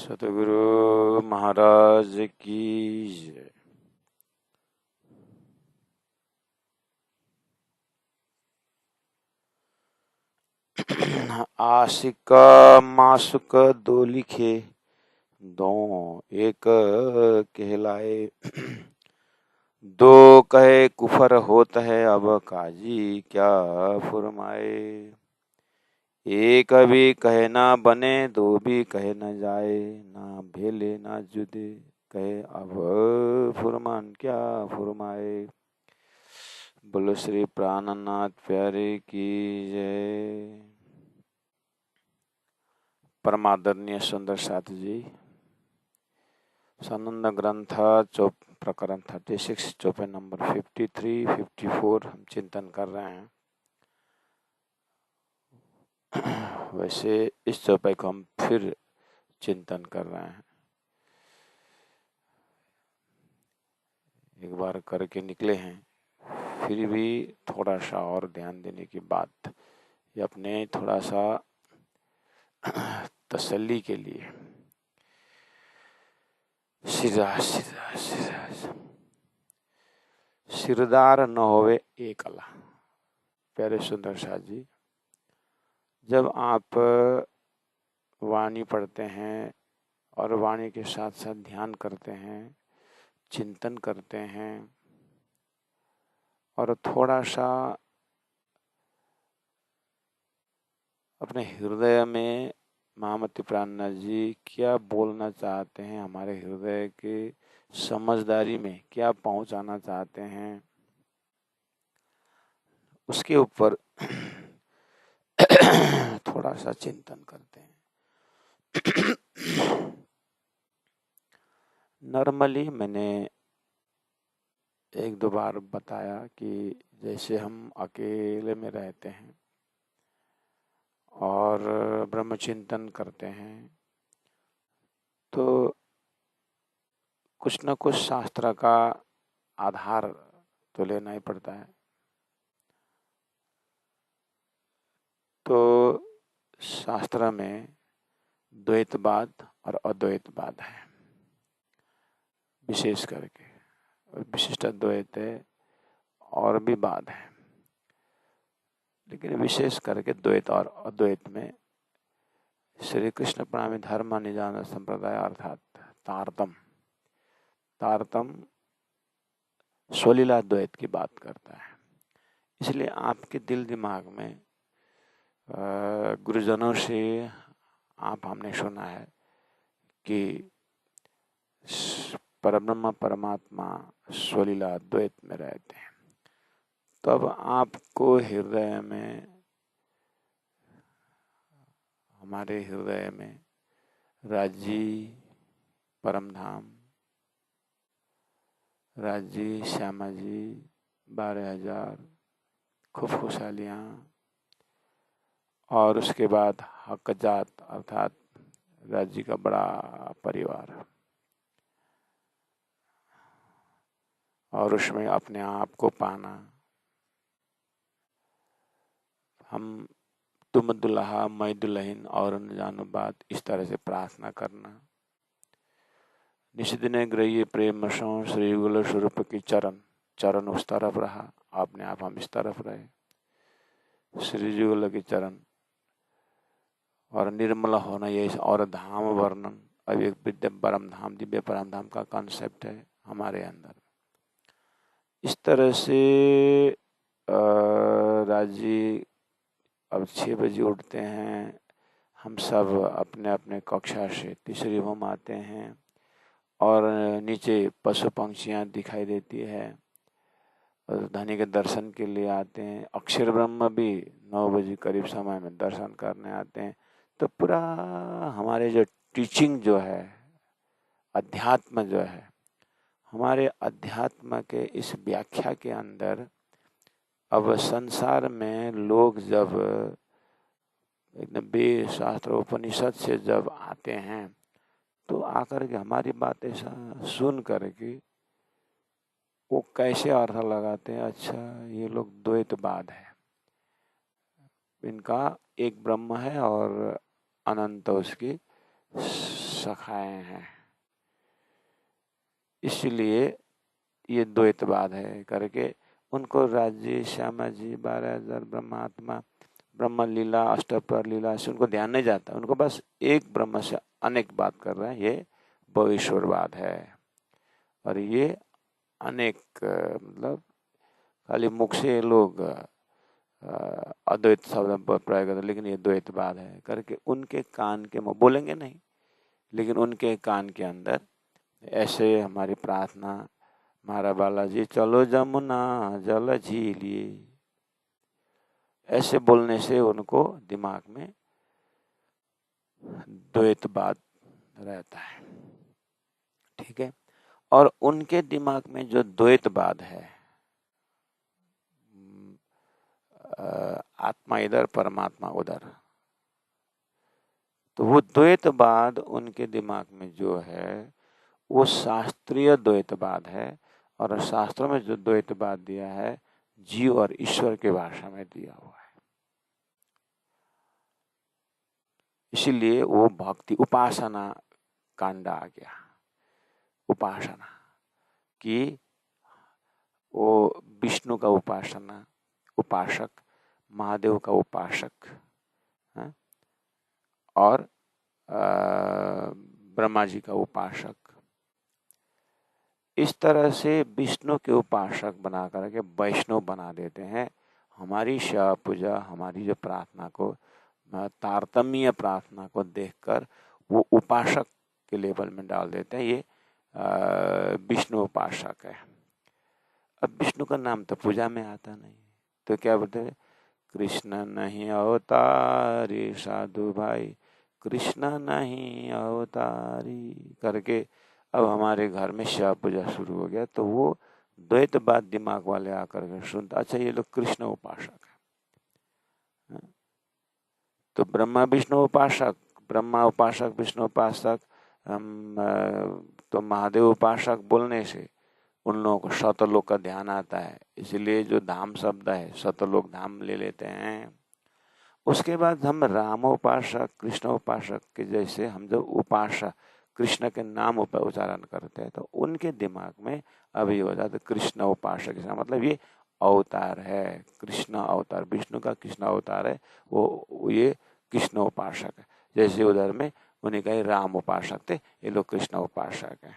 सतगुरु महाराज की जय। आशिक मासुक दो लिखे, दो एक कहलाए। दो कहे कुफर होत है, अब काजी क्या फुरमाए। एक भी कहे ना बने, दो भी कहे न जाए। ना भेले ना जुदे, कहे अब फुरमान क्या फुरमाए। बोलो श्री प्राणनाथ प्यारे की जय। परमादरणीय सुंदर साथ जी, सानंद ग्रंथ प्रकरण 36 चौपाई नंबर 53, 54 हम चिंतन कर रहे हैं। वैसे इस चौपाई को हम फिर चिंतन कर रहे हैं। एक बार करके निकले हैं, फिर भी थोड़ा सा और ध्यान देने की बात, ये अपने थोड़ा सा तसल्ली के लिए। सिरदार न होवे एक अला। प्यारे सुंदर शाह जी, जब आप वाणी पढ़ते हैं और वाणी के साथ साथ ध्यान करते हैं, चिंतन करते हैं और थोड़ा सा अपने हृदय में महामती प्राणनाथ जी क्या बोलना चाहते हैं, हमारे हृदय के समझदारी में क्या पहुंचाना चाहते हैं, उसके ऊपर थोड़ा सा चिंतन करते हैं। नॉर्मली मैंने एक दो बार बताया कि जैसे हम अकेले में रहते हैं और ब्रह्म चिंतन करते हैं, तो कुछ न कुछ शास्त्र का आधार तो लेना ही पड़ता है। तो शास्त्र में द्वैतवाद और अद्वैतवाद है विशेष करके, और विशिष्ट अद्वैत है और भी वाद है, लेकिन विशेष करके द्वैत और अद्वैत में श्री कृष्ण प्रणामी धर्म निजान संप्रदाय अर्थात तारतम स्वलीला द्वैत की बात करता है। इसलिए आपके दिल दिमाग में गुरुजनों से हमने सुना है कि परब्रह्म परमात्मा स्वलीला द्वैत में रहते हैं। तब आपको हृदय में, हमारे हृदय में राजी परमधाम, राजी श्यामा जी, 12,000 खूब खुशहालियाँ, और उसके बाद हकजात अर्थात राजी का बड़ा परिवार, और उसमें अपने आप को पाना। हम तुम दुल्हा मैं दुल्हन और न जानो बात, इस तरह से प्रार्थना करना। निशिदिने ग्रही प्रेम सो श्री गुल स्वरूप की चरण उस तरफ रहा, अपने आप हम इस तरफ रहे। श्री जुगल के चरण और निर्मल होना, ये और धाम वर्णन। अब एक विद्या परम धाम, दिव्य परम धाम का कॉन्सेप्ट है हमारे अंदर। इस तरह से राजी अब 6 बजे उठते हैं, हम सब अपने अपने कक्षा से तीसरी होम आते हैं और नीचे पशु पंक्षियाँ दिखाई देती है और धनी के दर्शन के लिए आते हैं। अक्षर ब्रह्म भी 9 बजे करीब समय में दर्शन करने आते हैं। तो पूरा हमारे जो टीचिंग जो है, अध्यात्म जो है, हमारे अध्यात्म के इस व्याख्या के अंदर अब संसार में लोग जब एकदम वेद शास्त्र उपनिषद से जब आते हैं, तो आकर के हमारी बातें सुन करके वो कैसे अर्थ लगाते हैं। अच्छा, ये लोग द्वैतवाद है, इनका एक ब्रह्म है और अनंत उसकी सखाए हैं। इसलिए ये द्वैतवाद है करके उनको राज्य, श्यामा जी, 12,000 ब्रह्मात्मा, ब्रह्म लीला, अष्टप्रहर लीला से उनको ध्यान नहीं जाता। उनको बस एक ब्रह्म से अनेक बात कर रहे हैं, ये भविष्यवाद है। और ये अनेक मतलब खाली मुख से लोग अद्वैत शब्द प्रयोग करते, लेकिन ये द्वैतवाद है करके उनके कान के मुँह बोलेंगे नहीं, लेकिन उनके कान के अंदर ऐसे हमारी प्रार्थना, मारा बालाजी चलो जमुना जल झीलिए, ऐसे बोलने से उनको दिमाग में द्वैतवाद रहता है। ठीक है। और उनके दिमाग में जो द्वैतवाद है, आत्मा इधर परमात्मा उधर, तो वो द्वैतवाद उनके दिमाग में जो है वो शास्त्रीय द्वैतवाद है। और शास्त्रों में जो द्वैतवाद दिया है जीव और ईश्वर के भाषा में दिया हुआ है। इसीलिए वो भक्ति उपासना कांड आ गया। उपासना कि वो विष्णु का उपासना उपासक, महादेव का उपासक है, और ब्रह्मा जी का उपासक, इस तरह से विष्णु के उपासक बना करके वैष्णव बना देते हैं। हमारी सेवा पूजा, हमारी जो प्रार्थना को, तारतम्य प्रार्थना को देखकर वो उपासक के लेवल में डाल देते हैं, ये विष्णु उपासक है। अब विष्णु का नाम तो पूजा में आता नहीं, तो क्या बोलते हैं, कृष्ण नहीं अवतारी साधु भाई, कृष्ण नहीं अवतारी करके अब हमारे घर में शिव पूजा शुरू हो गया। तो वो द्वैतवाद दिमाग वाले आकर के सुनते, अच्छा ये लोग कृष्ण उपासक है। तो ब्रह्मा विष्णु उपासक, ब्रह्मा उपासक, विष्णु उपासक, तो महादेव उपासक बोलने से उन लोगों को सतलोक का ध्यान आता है। इसलिए जो धाम शब्द है सतलोक धाम ले लेते हैं। उसके बाद हम राम उपासक, कृष्ण उपासक के जैसे हम जो उपासक कृष्ण के नाम उच्चारण करते हैं, तो उनके दिमाग में अभी हो जाता है कृष्ण उपासक, इसका मतलब ये अवतार है, कृष्ण अवतार, विष्णु का कृष्ण अवतार है, वो ये कृष्ण उपासक है। जैसे उधर में उन्हें कहे राम उपासक थे, ये लोग कृष्ण उपासक है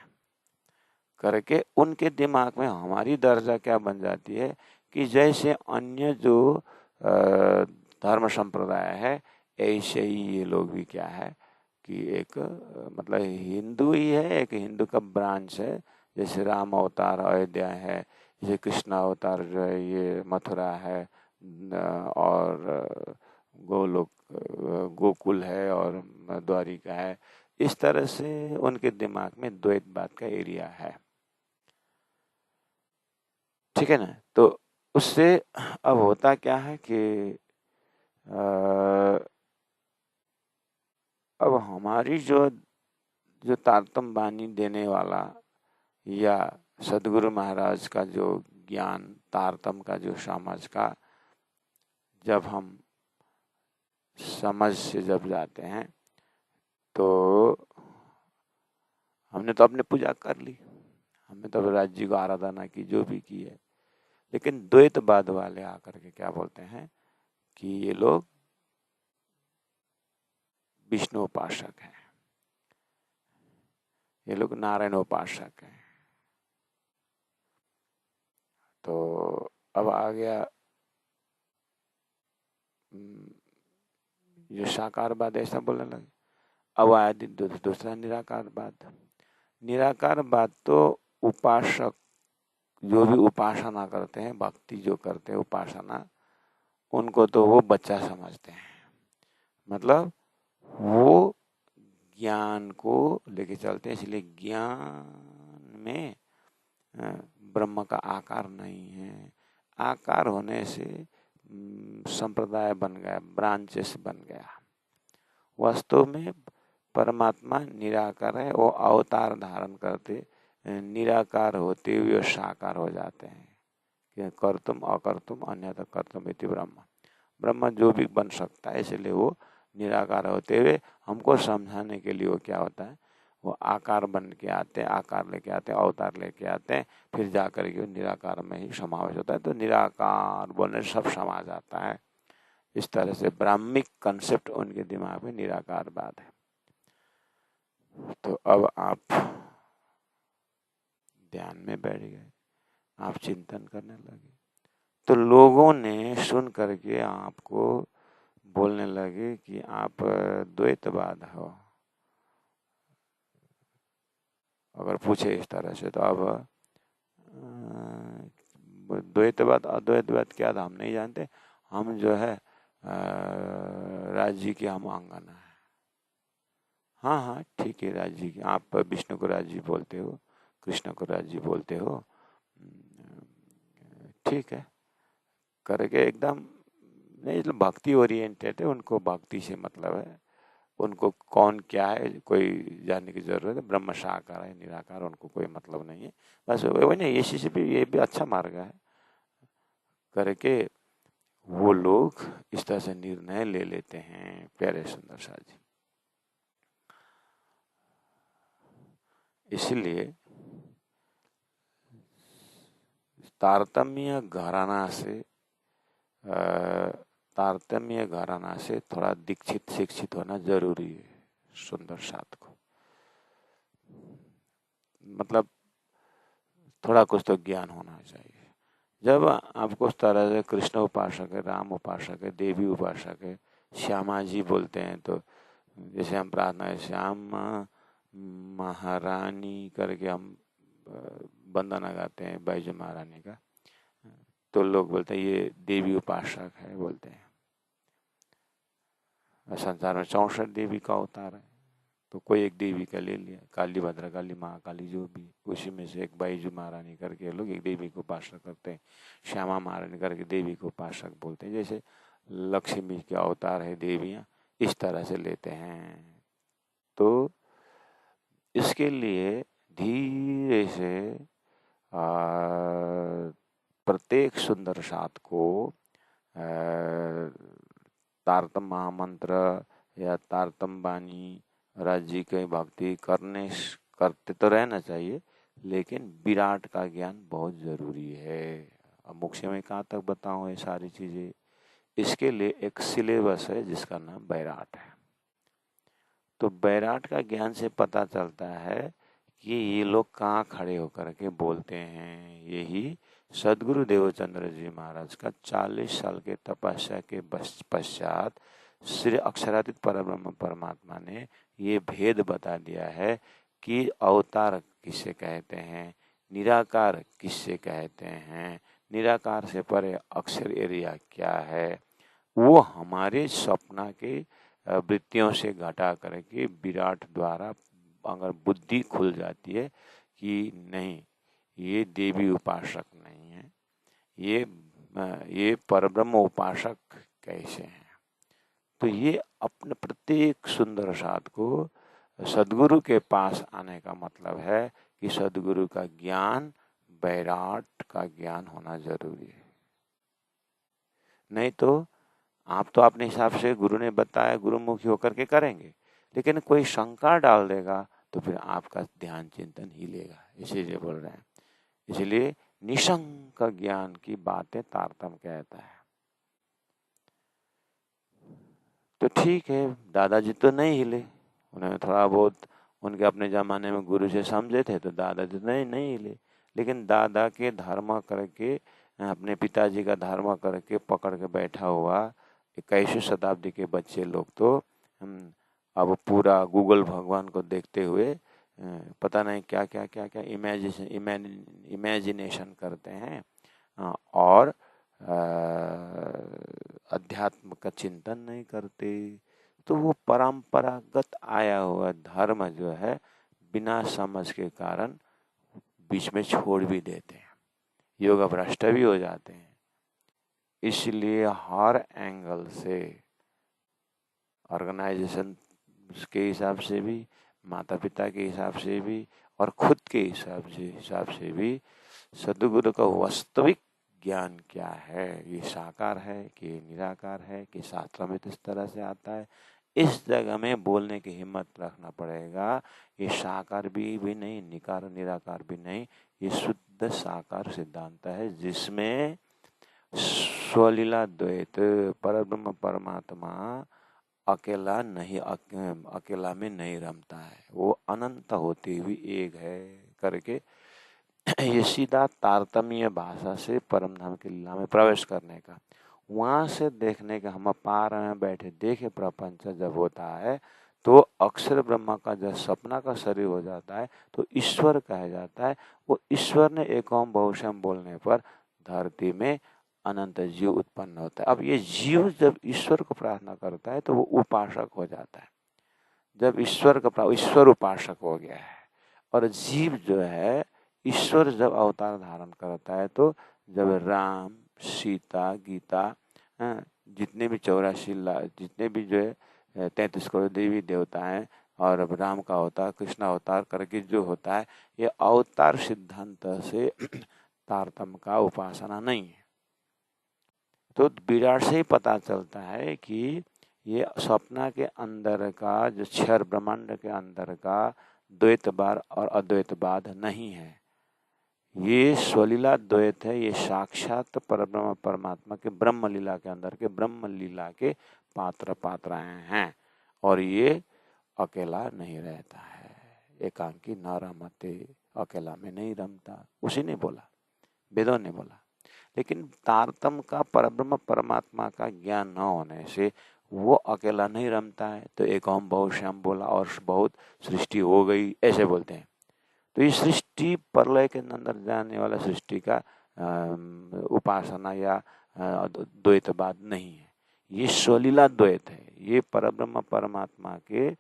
करके उनके दिमाग में हमारी दर्जा क्या बन जाती है कि जैसे अन्य जो धर्म संप्रदाय है, ऐसे ही ये लोग भी क्या है कि एक मतलब हिंदू ही है, एक हिंदू का ब्रांच है। जैसे राम अवतार अयोध्या है, जैसे कृष्ण अवतार जो है ये मथुरा है, और गोलोक गोकुल है और द्वारिका है। इस तरह से उनके दिमाग में द्वैतवाद का एरिया है। ठीक है ना। तो उससे अब होता क्या है कि अब हमारी जो तारतम वाणी देने वाला या सदगुरु महाराज का जो ज्ञान, तारतम का जो समझ का, जब हम समझ से जब जाते हैं तो हमने तो अपने पूजा कर ली, हमने तो राज्य को आराधना की, जो भी की है, लेकिन द्वैतवाद वाले आकर के क्या बोलते हैं कि ये लोग विष्णु उपासक हैं, ये लोग नारायण उपासक हैं। तो अब आ गया जो साकारवाद, ऐसा बोलने लगे। अब आया दूसरा निराकारवाद। निराकारवाद तो उपासक जो भी उपासना करते हैं, भक्ति जो करते हैं उपासना, उनको तो वो बच्चा समझते हैं। मतलब वो ज्ञान को लेके चलते हैं, इसलिए ज्ञान में ब्रह्म का आकार नहीं है। आकार होने से संप्रदाय बन गया, ब्रांचेस बन गया। वास्तव में परमात्मा निराकार है, वो अवतार धारण करते निराकार होते हुए साकार हो जाते हैं कि कर्तुम अकर्तुम अन्यथा कर्तुम इति ब्रह्म। ब्रह्म जो भी बन सकता है, इसलिए वो निराकार होते हुए हमको समझाने के लिए वो क्या होता है वो आकार बन के आते हैं, आकार लेके आते हैं, अवतार लेके आते हैं, फिर जा कर के निराकार में ही समावेश होता है। तो निराकार बोलने से सब समा जाता है। इस तरह से ब्राह्मिक कंसेप्ट उनके दिमाग में निराकारवाद है। तो अब आप ध्यान में बैठ गए, आप चिंतन करने लगे, तो लोगों ने सुन करके आपको बोलने लगे कि आप द्वैतवाद हो। अगर पूछे इस तरह से तो अब द्वैतवाद अद्वैतवाद क्या था हम नहीं जानते, हम जो है राज्य की हम अंगना है। हाँ हाँ ठीक है, राज्य की, आप विष्णु को राज्य बोलते हो, कृष्ण को राज्य बोलते हो, ठीक है करके एकदम नहीं, मतलब भक्ति ओरिएंटेड है, उनको भक्ति से मतलब है, उनको कौन क्या है कोई जानने की जरूरत है, ब्रह्म साकार है निराकार उनको कोई मतलब नहीं है, बस वही नहीं, इसी से भी ये भी अच्छा मार्ग है करके वो लोग इस तरह से निर्णय ले लेते हैं। प्यारे सुंदर साथ जी, इसलिए तारतम्य घराना से थोड़ा दीक्षित शिक्षित होना जरूरी है सुंदर साथ को, मतलब थोड़ा कुछ तो ज्ञान होना चाहिए। जब आपको उस तरह से कृष्ण उपासक है, राम उपासक है, देवी उपासक है, श्यामा जी बोलते हैं, तो जैसे हम प्रार्थना है श्याम महारानी करके हम वंदना गाते हैं बैजू महारानी का, तो लोग बोलते हैं ये देवी उपासक है बोलते हैं। संसार में 64 देवी का अवतार है, तो कोई एक देवी का ले लिया, काली भद्रकाली महाकाली जो भी, उसी में से एक बैजू महारानी करके लोग एक देवी को उपासक करते हैं, श्यामा महारानी करके देवी को उपासक बोलते हैं। जैसे लक्ष्मी के अवतार है देवियाँ, इस तरह से लेते हैं। तो इसके लिए धीरे से प्रत्येक सुंदर साथ को तारतम महामंत्र या तारतम बानी राज्य की भक्ति करते तो रहना चाहिए, लेकिन विराट का ज्ञान बहुत जरूरी है। अब मुख्य में कहाँ तक बताऊँ ये सारी चीजें, इसके लिए एक सिलेबस है जिसका नाम बैराट है। तो बैराट का ज्ञान से पता चलता है कि ये लोग कहाँ खड़े होकर के बोलते हैं। यही सदगुरु देवचंद्र जी महाराज का 40 साल के तपस्या के पश्चात श्री अक्षरातीत परब्रह्म परमात्मा ने ये भेद बता दिया है कि अवतार किससे कहते हैं, निराकार किससे कहते हैं, निराकार से परे अक्षर एरिया क्या है। वो हमारे सपना के वृत्तियों से घटा करके विराट द्वारा अगर बुद्धि खुल जाती है कि नहीं ये देवी उपासक नहीं है, ये परब्रह्म उपासक कैसे हैं, तो ये अपने प्रत्येक सुंदर साथ को सदगुरु के पास आने का मतलब है कि सदगुरु का ज्ञान, बैराट का ज्ञान होना जरूरी है। नहीं तो आप तो अपने हिसाब से गुरु ने बताया गुरुमुखी होकर के करेंगे, लेकिन कोई शंका डाल देगा तो फिर आपका ध्यान चिंतन ही लेगा। इसीलिए बोल रहे हैं, इसलिए निशंक ज्ञान की बातें तारतम कहता है। तो ठीक है, दादाजी तो नहीं हिले, उन्होंने थोड़ा बहुत उनके अपने जमाने में गुरु से समझे थे, तो दादाजी नहीं हिले, लेकिन दादा के धर्म करके, अपने पिताजी का धर्म करके पकड़ के बैठा हुआ 21वीं शताब्दी के बच्चे लोग तो अब पूरा गूगल भगवान को देखते हुए पता नहीं क्या क्या क्या क्या इमेजिनेशन करते हैं और अध्यात्म का चिंतन नहीं करते। तो वो परंपरागत आया हुआ धर्म जो है बिना समझ के कारण बीच में छोड़ भी देते हैं, योग भ्रष्ट भी हो जाते हैं। इसलिए हर एंगल से ऑर्गेनाइजेशन के हिसाब से भी, माता पिता के हिसाब से भी और खुद के हिसाब से भी सदगुरु का वास्तविक ज्ञान क्या है, ये साकार है कि निराकार है कि शास्त्र में इस तरह से आता है, इस जगह में बोलने की हिम्मत रखना पड़ेगा। ये साकार भी नहीं, निकार निराकार भी नहीं, ये शुद्ध साकार सिद्धांत है, जिसमें स्वलीला द्वैत परब्रह्म परमात्मा अकेला नहीं, अकेला में नहीं रमता है, वो अनंत होते हुए एक है करके ये सीधा तारतम्य भाषा से परम धाम की लीला में प्रवेश करने का, वहां से देखने का। हम पार में बैठे देखे प्रपंच जब होता है तो अक्षर ब्रह्मा का जब सपना का शरीर हो जाता है तो ईश्वर कहा जाता है। वो ईश्वर ने एकोम बहुशम बोलने पर धरती में अनंत जीव उत्पन्न होता है। अब ये जीव जब ईश्वर को प्रार्थना करता है तो वो उपासक हो जाता है। जब ईश्वर उपासक हो गया है, और जीव जो है ईश्वर जब अवतार धारण करता है तो जब राम, सीता, गीता, जितने भी 84 जितने भी जो है 33 करोड़ देवी देवता हैं, और अब राम का अवतार, कृष्ण अवतार करके जो होता है, ये अवतार सिद्धांत से तारतम्य का उपासना नहीं है। तो विराट से ही पता चलता है कि ये सपना के अंदर का जो क्षर ब्रह्मांड के अंदर का द्वैतवाद और अद्वैतवाद नहीं है, ये स्वलीला द्वैत है। ये साक्षात परब्रह्म परमात्मा के ब्रह्म लीला के अंदर के ब्रह्म लीला के पात्राएं हैं, और ये अकेला नहीं रहता है। एकांकी न रमते, अकेला में नहीं रमता, उसी ने बोला, वेदों ने बोला। लेकिन तारतम्य का परब्रह्म परमात्मा का ज्ञान न होने से वो अकेला नहीं रमता है। तो एकोम बहुश्याम बोला और बहुत सृष्टि हो गई ऐसे बोलते हैं। तो ये सृष्टि प्रलय के अंदर जाने वाला सृष्टि का उपासना या द्वैतवाद नहीं है, ये स्वलीला द्वैत है। ये परब्रह्म परमात्मा के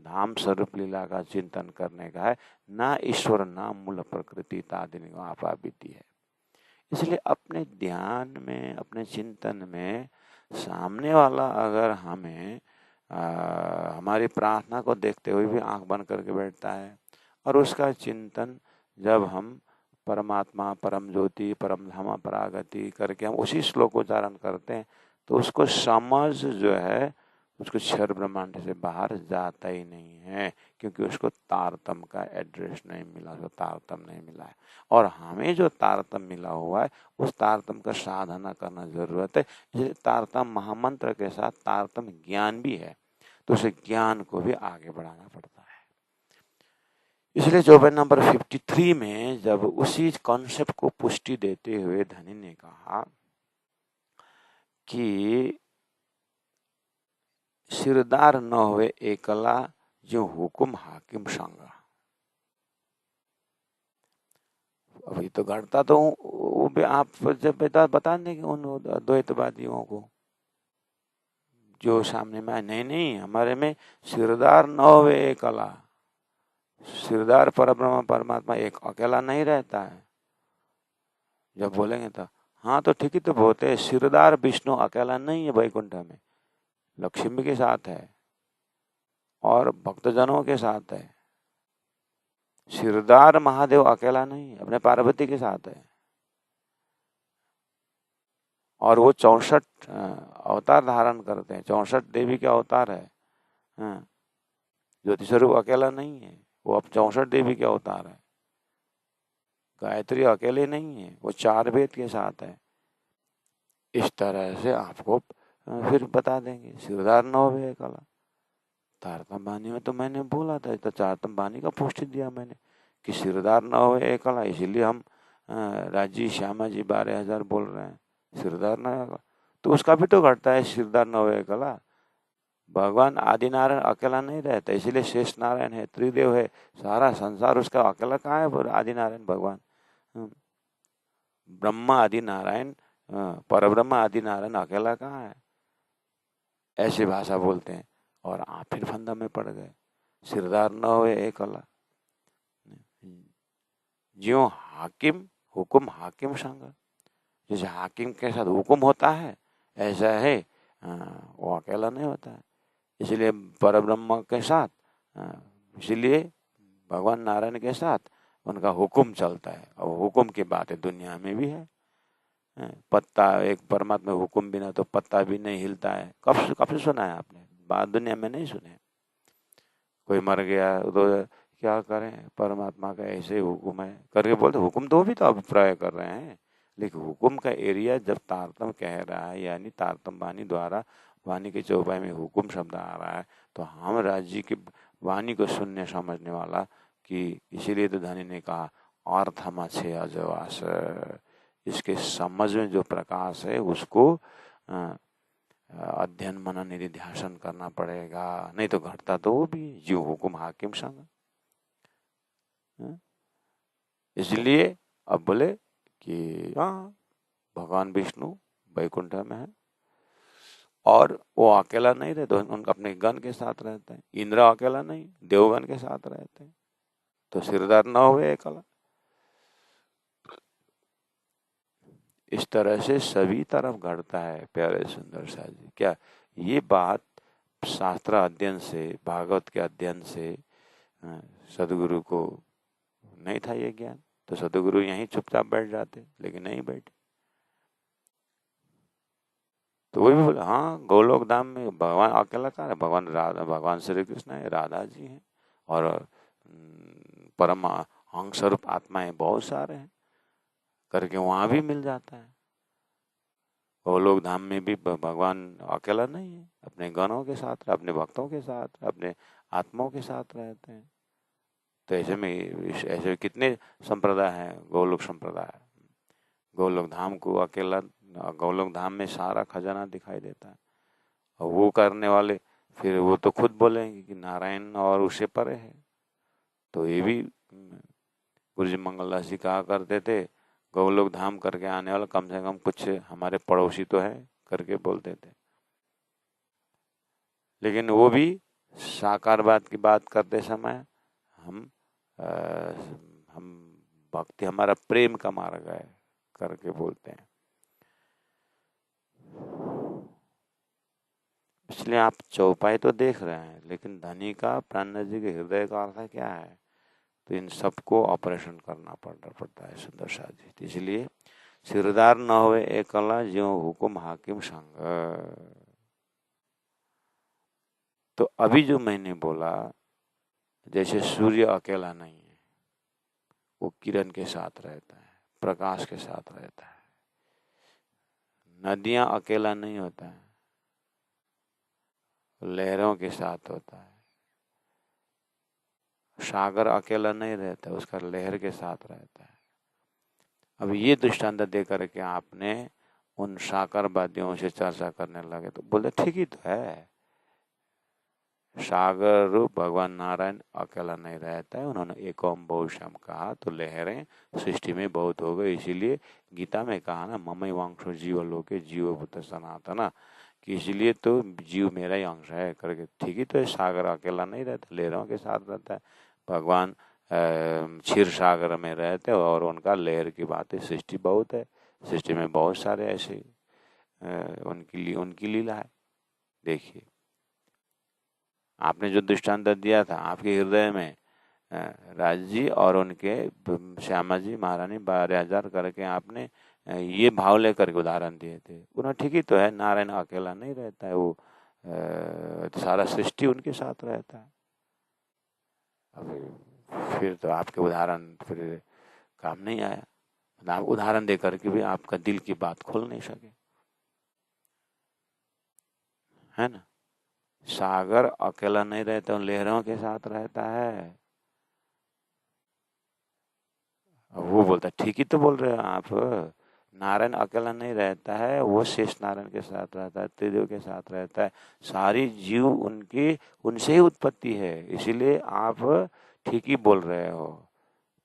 धाम स्वरूप लीला का चिंतन करने का है, ना ईश्वर ना मूल प्रकृति तादिनी आपाविति है। इसलिए अपने ध्यान में, अपने चिंतन में सामने वाला अगर हमें हमारी प्रार्थना को देखते हुए भी आंख बंद करके बैठता है, और उसका चिंतन जब हम परमात्मा, परम ज्योति, परम धाम, परागति करके हम उसी श्लोक को उच्चारण करते हैं, तो उसको समझ जो है उसको क्षर ब्रह्मांड से बाहर जाता ही नहीं है, क्योंकि उसको तारतम्य का एड्रेस नहीं मिला, उसको तारतम्य नहीं मिला है। और हमें जो तारतम्य मिला हुआ है उस तारतम्य का साधना करना जरूरत है। इसलिए तारतम्य महामंत्र के साथ तारतम्य ज्ञान भी है, तो उस ज्ञान को भी आगे बढ़ाना पड़ता है। इसलिए चौपाई नंबर 53 में जब उसी कॉन्सेप्ट को पुष्टि देते हुए धनी ने कहा कि सिरदार न हुए एकला जो हुकुम हाकिम संग। अभी तो घटता तो आप जब बता देंगे उन द्वैतवादियों को जो सामने में नहीं, हमारे में सिरदार न हुए एकला, सिरदार परब्रह्म परमात्मा एक अकेला नहीं रहता है। जब बोलेंगे तो हाँ तो ठीक ही तो बोलते हैं, सिरदार विष्णु अकेला नहीं है, वैकुंठ में लक्ष्मी के साथ है और भक्तजनों के साथ है। सिरदार महादेव अकेला नहीं है, अपने पार्वती के साथ है, और वो 64 अवतार धारण करते हैं, 64 देवी के अवतार है। ज्योति स्वरूप अकेला नहीं है, वो अब 64 देवी के अवतार है। गायत्री अकेले नहीं है, वो 4 वेद के साथ है। इस तरह से आपको फिर बता देंगे सिरदार नौ वे कला। तारतम बानी में तो मैंने बोला था, तो तारतम बानी का पुष्टि दिया मैंने कि सिरदार नौ वे कला, इसीलिए हम राजी श्यामा जी 12,000 बोल रहे हैं सिरदार नौ कला। तो उसका भी तो घटता है सिरदार नौ वे कला। भगवान आदिनारायण अकेला नहीं रहता, इसीलिए शेष नारायण है, त्रिदेव है, सारा संसार उसका अकेला कहाँ है? आदिनारायण भगवान ब्रह्मा आदिनारायण, परब्रह्म आदिनारायण अकेला कहाँ है? ऐसी भाषा बोलते हैं और आप फिर फंदा में पड़ गए। सिरदार न हो एक अला, ज्यो हाकिम हुकुम हाकिम संग, जैसे हाकिम के साथ हुकुम होता है ऐसा है, वो अकेला नहीं होता है। इसलिए परब्रह्म के साथ, इसलिए भगवान नारायण के साथ उनका हुक्म चलता है, और हुक्म की बात है दुनिया में भी है। पत्ता, एक परमात्मा हुक्म बिना तो पत्ता भी नहीं हिलता है। कब से सुना है आपने? बात दुनिया में नहीं सुने। कोई मर गया तो क्या करें, परमात्मा का ऐसे ही हुक्म है करके बोलते, हुक्म तो भी तो अभिप्राय कर रहे हैं, लेकिन हुक्म का एरिया जब तारतम कह रहा है, यानी तारतम वाणी द्वारा वाणी के चौपाई में हुक्म शब्द आ रहा है, तो हम राज्य जी की वाणी को सुनने समझने वाला कि इसीलिए तो धनी ने कहा अर्थमा छे अजवास, इसके समझ में जो प्रकाश है उसको अध्ययन मनन निधिध्यासन करना पड़ेगा, नहीं तो घटता तो वो भी जीव हुकुम हाकिम संग। इसलिए अब बोले कि हाँ, भगवान विष्णु वैकुंठ में है और वो अकेला नहीं रहते, उनका अपने गण के साथ रहते हैं। इंद्र अकेला नहीं, देवगण के साथ रहते हैं, तो सिरदार न हुए अकेला। इस तरह से सभी तरफ घटता है प्यारे सुंदर सा जी। क्या ये बात शास्त्र अध्ययन से, भागवत के अध्ययन से सदगुरु को नहीं था ये ज्ञान, तो सदगुरु यहीं चुपचाप बैठ जाते, लेकिन नहीं बैठे। तो वही भी बोला, हाँ गोलोक धाम में भगवान अकेला कहाँ है? भगवान राधा, भगवान श्री कृष्ण है, राधा जी हैं, और परम अंग स्वरूप आत्माएं बहुत सारे हैं करके वहां भी मिल जाता है। गोलोक धाम में भी भगवान अकेला नहीं है, अपने गणों के साथ, अपने भक्तों के साथ, अपने आत्माओं के साथ रहते हैं। तो ऐसे में ऐसे कितने संप्रदाय हैं, गोलोक संप्रदाय, गोलोक धाम को अकेला, गोलोक धाम में सारा खजाना दिखाई देता है। और वो करने वाले फिर वो तो खुद बोलेंगे कि नारायण और उससे परे है। तो ये भी गुरु जी मंगलदास जी कहा करते थे, गोलोक धाम करके आने वाला कम से कम कुछ हमारे पड़ोसी तो है करके बोलते थे। लेकिन वो भी साकारवाद की बात करते समय हम भक्ति, हमारा प्रेम का मार्ग है करके बोलते हैं। इसलिए आप चौपाई तो देख रहे हैं, लेकिन धनी का, प्राण जी के हृदय का अर्थ क्या है? तो इन सबको ऑपरेशन करना पड़ता है सुंदर सा जी। इसलिए सिरदार न होवे एकला, ज्यों हुकुम हाकिम संग। तो अभी जो मैंने बोला, जैसे सूर्य अकेला नहीं है, वो किरण के साथ रहता है, प्रकाश के साथ रहता है। नदियां अकेला नहीं होता है, लहरों के साथ होता है। सागर अकेला नहीं रहता, उसका लहर के साथ रहता है। अब ये दृष्टांत दे करके आपने उन साकरवादियों से चर्चा करने लगे, तो बोले ठीक ही तो है, सागर रूप भगवान नारायण अकेला नहीं रहता है, उन्होंने एक ओम बहुश्याम कहा, तो लहरें सृष्टि में बहुत हो गई। इसीलिए गीता में कहा ना, ममई वांशो जीव लोके जीव भूत सनातना, कि इसलिए तो जीव मेरा ही अंश है करके। ठीक ही तो है, सागर अकेला नहीं रहता, लहरों के साथ रहता है। भगवान क्षीर सागर में रहते और उनका लहर की बातें, सृष्टि बहुत है, सृष्टि में बहुत सारे ऐसे उनकी लीला है। देखिए आपने जो दृष्टांत दिया था, आपके हृदय में राज जी और उनके श्यामा जी महारानी 12,000 करके आपने ये भाव लेकर के उदाहरण दिए थे। उन्हें ठीक ही तो है, नारायण अकेला नहीं रहता है, वो सारा सृष्टि उनके साथ रहता है। अब फिर तो आपके उदाहरण फिर काम नहीं आया, आप उदाहरण दे करके भी आपका दिल की बात खोल नहीं सके, है ना। सागर अकेला नहीं रहता, उन लहरों के साथ रहता है। वो बोलता ठीक ही तो बोल रहे हो आप, नारायण अकेला नहीं रहता है, वो शेष नारायण के साथ रहता है, त्रिदेव के साथ रहता है, सारी जीव उनकी, उनसे ही उत्पत्ति है। इसीलिए आप ठीक ही बोल रहे हो,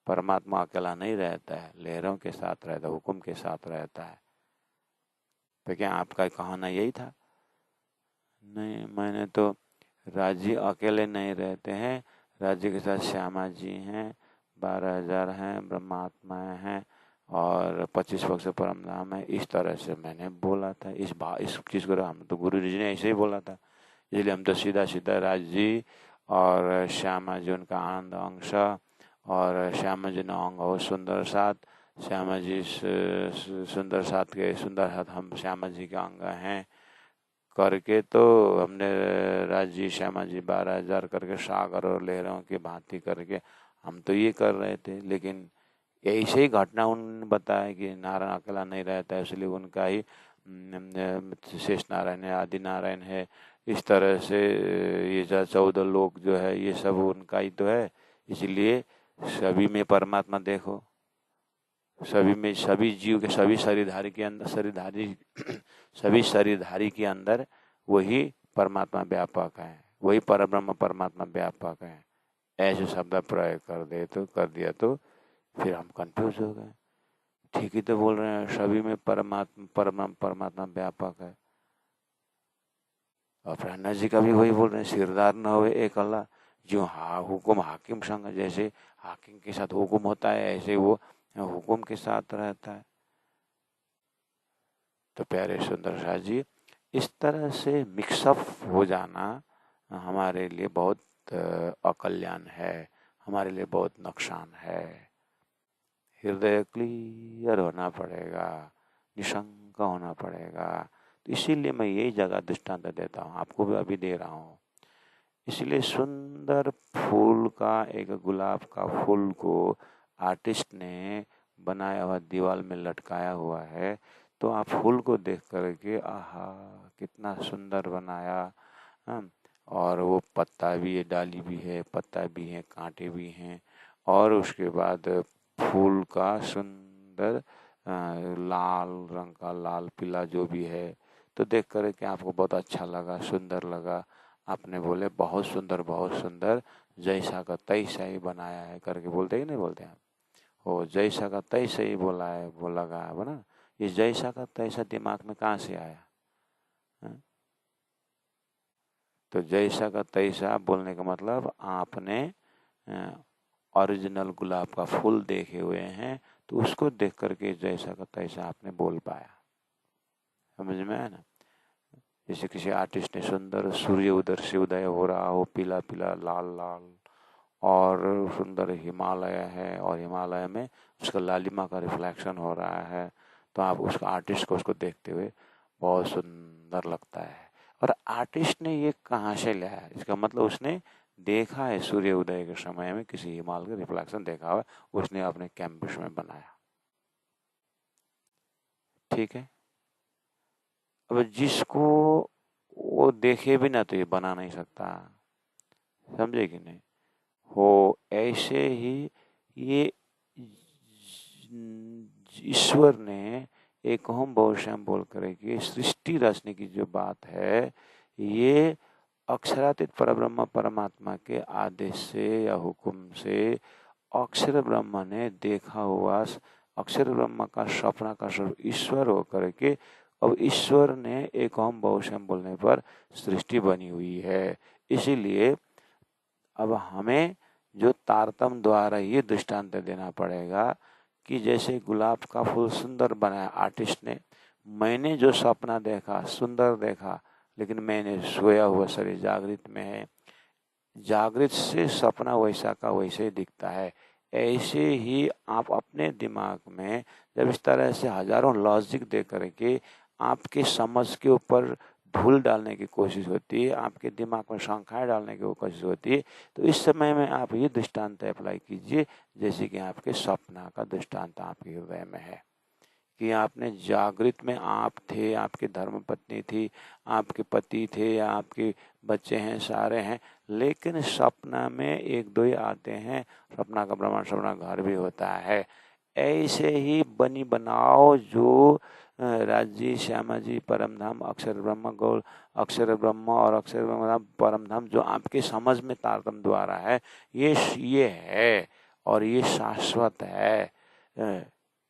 परमात्मा अकेला नहीं रहता है, लहरों के साथ रहता है, हुक्म के साथ रहता है। तो क्या आपका कहना यही था? नहीं, मैंने तो राज्य अकेले नहीं रहते हैं, राज्य के साथ श्यामा जी हैं, 12,000 हैं, ब्रह्मात्माएं हैं और 25 पक्ष परम धाम है। इस तरह से मैंने बोला था, इस चीज़ को हम तो गुरु जी ने ऐसे ही बोला था, इसलिए हम तो सीधा सीधा राज जी और श्यामा जी उनका आनंद अंश और श्यामा जी ने अंग हो सुंदर साथ, श्यामा जी सुंदर साथ के सुंदर साथ हम श्यामा जी के अंग हैं करके तो हमने राजी श्यामा जी 12,000 करके सागर और लहरों की भांति करके हम तो ये कर रहे थे। लेकिन ऐसे ही घटना उन्होंने बताया कि नारायण अकेला नहीं रहता है, इसलिए उनका ही शेष नारायण है, आदि नारायण है। इस तरह से ये 14 लोग जो है ये सब उनका ही तो है। इसलिए सभी में परमात्मा देखो, सभी में, सभी जीव के, सभी शरीरधारी के अंदर, सभी शरीरधारी के अंदर वही परमात्मा व्यापक है, वही परब्रह्म परमात्मा व्यापक है। ऐसे शब्द प्रयोग कर दिया तो फिर हम कंफ्यूज हो गए। ठीक ही तो बोल रहे हैं, सभी में परमात्मा व्यापक है। और प्रहलाद जी का भी वही बोल रहे हैं, सिरदार न हो एक अल्लाह, जो हुकुम हाकिम संग, जैसे हाकिम के साथ हुकुम होता है ऐसे वो हुकुम के साथ रहता है। तो प्यारे सुंदर शाह जी, इस तरह से मिक्सअप हो जाना हमारे लिए बहुत अकल्याण है, हमारे लिए बहुत नुकसान है। हृदय क्लियर होना पड़ेगा, निशंक होना पड़ेगा। तो इसीलिए मैं यही जगह दृष्टांत देता हूँ, आपको भी अभी दे रहा हूँ। इसलिए सुंदर फूल का, एक गुलाब का फूल को आर्टिस्ट ने बनाया हुआ दीवार में लटकाया हुआ है, तो आप फूल को देख करके आहा कितना सुंदर बनाया। और वो पत्ता भी है, डाली भी है, पत्ता भी है, कांटे भी हैं, और उसके बाद फूल का सुंदर लाल रंग का, लाल पीला जो भी है, तो देख कर के आपको बहुत अच्छा लगा, सुंदर लगा। आपने बोले बहुत सुंदर, जैसा का तैसा ही बनाया है करके बोलते ही नहीं बोलते आप? हो जैसा का तैसा ही बोला है, वो लगा है ना। ये जैसा का तैसा दिमाग में कहाँ से आया है? तो जैसा का तैसा बोलने का मतलब आपने ओरिजिनल गुलाब का फूल देखे हुए हैं, तो उसको देख करके जैसा का तैसा आपने बोल पाया। समझ में आया ना? जैसे किसी आर्टिस्ट ने सुंदर सूर्य उधर से उदय हो रहा हो, पीला पीला लाल लाल, और सुंदर हिमालय है, और हिमालय में उसका लालिमा का रिफ्लेक्शन हो रहा है, तो आप उसका आर्टिस्ट को उसको देखते हुए बहुत सुंदर लगता है। और आर्टिस्ट ने ये कहाँ से लिया है? इसका मतलब उसने देखा है सूर्य उदय के समय में किसी हिमालय का रिफ्लेक्शन देखा हुआ, उसने अपने कैंपस में बनाया। ठीक है। अब जिसको वो देखे भी ना तो ये बना नहीं सकता, समझे कि नहीं? हो ऐसे ही ये ईश्वर ने एक हम बहुश्याम बोल कर सृष्टि रचने की जो बात है, ये अक्षरातीत परब्रह्म परमात्मा के आदेश से या हुक्म से अक्षर ब्रह्म ने देखा हुआ, अक्षर ब्रह्म का सपना का स्वरूप ईश्वर होकर के अब ईश्वर ने एक हम बहुश्याम बोलने पर सृष्टि बनी हुई है। इसीलिए अब हमें जो तारतम्य द्वारा ये दृष्टांत देना पड़ेगा कि जैसे गुलाब का फूल सुंदर बनाया आर्टिस्ट ने, मैंने जो सपना देखा सुंदर देखा, लेकिन मैंने सोया हुआ शरीर जागृत में है, जागृत से सपना वैसा का वैसे ही दिखता है। ऐसे ही आप अपने दिमाग में जब इस तरह से हजारों लॉजिक दे करके आपके समझ के ऊपर धूल डालने की कोशिश होती है, आपके दिमाग में शंकाएं डालने की कोशिश होती है, तो इस समय में आप ये दृष्टांत अप्लाई कीजिए जैसे कि आपके सपना का दृष्टांत आपके हृदय में है कि आपने जागृत में आप थे, आपकी धर्मपत्नी थी, आपके पति थे, आपके बच्चे हैं, सारे हैं, लेकिन सपना में एक दो ही आते हैं। सपना का प्रमाण सपना घर भी होता है। ऐसे ही बनी बनाओ जो राजी श्यामा जी परम धाम अक्षर ब्रह्म गौर अक्षर ब्रह्म और अक्षर ब्रह्म परम धाम जो आपके समझ में तारतम्य द्वारा है, ये है और ये शाश्वत है।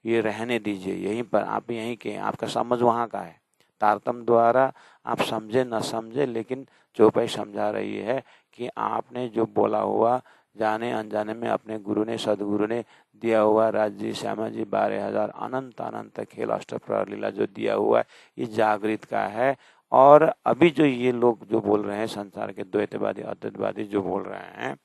ये रहने दीजिए यहीं पर, आप यहीं के, आपका समझ वहाँ का है। तारतम्य द्वारा आप समझे न समझे, लेकिन चौपाई समझा रही है कि आपने जो बोला हुआ जाने अनजाने में अपने गुरु ने, सदगुरु ने दिया हुआ राज्य श्यामा जी 12,000 अनंत अनंत खेल अष्टप्रहर लीला जो दिया हुआ है, ये जागृत का है। और अभी जो ये लोग जो बोल रहे हैं संसार के द्वैतवादी अद्वैतवादी जो बोल रहे हैं,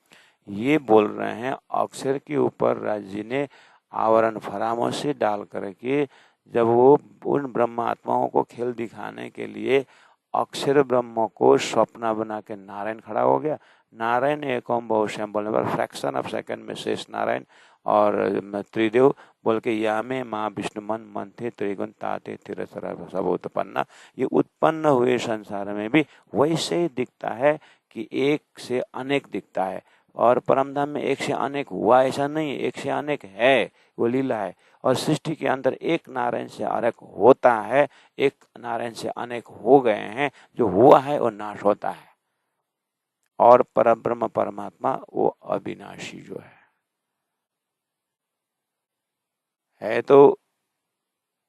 ये बोल रहे हैं अक्षर के ऊपर राज्य ने आवरण फरामोशी डाल करके जब वो उन ब्रह्म आत्माओं को खेल दिखाने के लिए अक्षर ब्रह्म को स्वप्न बना के नारायण खड़ा हो गया। नारायण एकोम बहुश्याम बोलने पर फ्रैक्शन ऑफ सेकंड में शेष नारायण और त्रिदेव बोल के या में माँ विष्णु मन मन थे त्रिगुण ताते तिरसरा सब उत्पन्न। ये उत्पन्न हुए संसार में भी वैसे ही दिखता है कि एक से अनेक दिखता है, और परमधाम में एक से अनेक हुआ ऐसा नहीं, एक से अनेक है, वो लीला है। और सृष्टि के अंदर एक नारायण से अनेक होता है, एक नारायण से अनेक हो गए हैं, जो हुआ है वो नाश होता है। और परब्रह्म परमात्मा वो अविनाशी जो है तो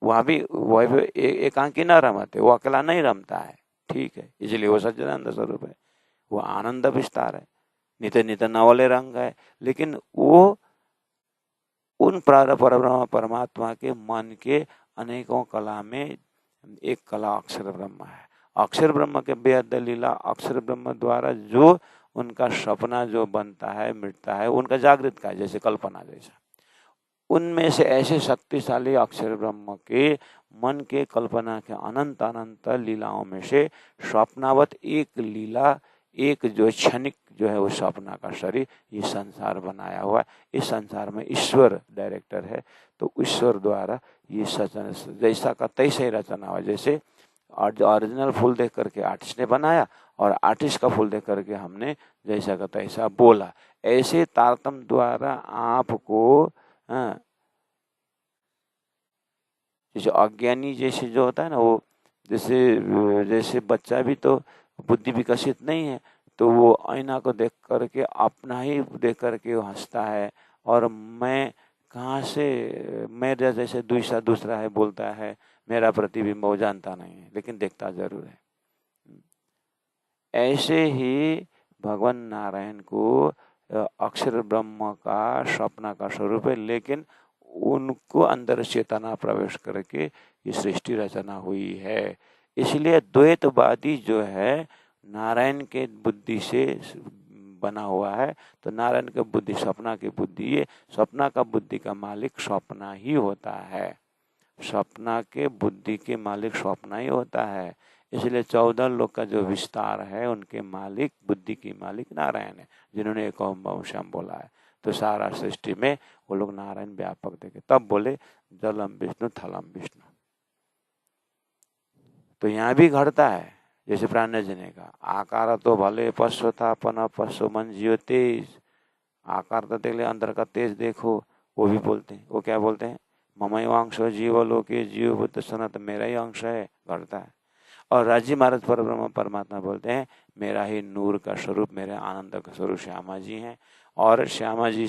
वहां भी वह भी एकांकी न रमते, वो अकेला नहीं रमता है, ठीक है, इसलिए वो सच्चिदानंद स्वरूप है, वो आनंद विस्तार है, नित नित नवले रंग है। लेकिन वो उन परब्रह्म परमात्मा के मन के अनेकों कला में एक कला अक्षर ब्रह्म है। अक्षर ब्रह्म के बेहद लीला अक्षर ब्रह्म द्वारा जो उनका सपना जो बनता है मिटता है, उनका जागृत का है, जैसे कल्पना जैसा। उनमें से ऐसे शक्तिशाली अक्षर ब्रह्म के मन के कल्पना के अनंत अनंत लीलाओं में से स्वप्नावत एक लीला, एक जो क्षणिक जो है वो सपना का शरीर, ये संसार बनाया हुआ है। इस संसार में ईश्वर डायरेक्टर है, तो ईश्वर द्वारा ये सचन जैसा का तैसा ही रचना हुआ। जैसे ओरिजिनल फूल देख करके आर्टिस्ट ने बनाया और आर्टिस्ट का फूल देख करके हमने जैसा का तैसा बोला, ऐसे तारतम्य द्वारा आपको जैसे अज्ञानी जैसे जो होता है ना, वो जैसे जैसे बच्चा भी तो बुद्धि विकसित नहीं है, तो वो आईना को देख करके अपना ही देख करके वो हंसता है, और मैं कहाँ से मेरा जैसे दूसरा है बोलता है, मेरा प्रतिबिंब वो जानता नहीं है लेकिन देखता जरूर है। ऐसे ही भगवान नारायण को अक्षर ब्रह्म का स्वप्न का स्वरूप है, लेकिन उनको अंदर चेतना प्रवेश करके ये सृष्टि रचना हुई है। इसलिए द्वैतवादी जो है नारायण के बुद्धि से बना हुआ है, तो नारायण के बुद्धि सपना की बुद्धि, ये सपना का बुद्धि का मालिक स्वप्ना ही होता है, सपना के बुद्धि के मालिक स्वप्ना ही होता है। इसलिए 14 लोक का जो विस्तार है उनके मालिक बुद्धि की मालिक नारायण है, जिन्होंने एक ओम बहुश्याम बोला है। तो सारा सृष्टि में वो लोग नारायण व्यापक देखे, तब बोले जलम विष्णु थलम विष्णु। तो यहाँ भी घटता है, जैसे प्राण जी ने कहा आकार तो भले पशु था अपन पशु मन जियो तेज, आकार तो देख ले अंदर का तेज देखो, वो भी बोलते हैं। वो क्या बोलते हैं, ममय अंश जीव लोके जीव बुद्ध सनत, मेरा ही अंश है, घटता है। और राजी महाराज परब्रह्म परमात्मा बोलते हैं मेरा ही नूर का स्वरूप, मेरे आनंद का स्वरूप श्यामा जी हैं, और श्यामा जी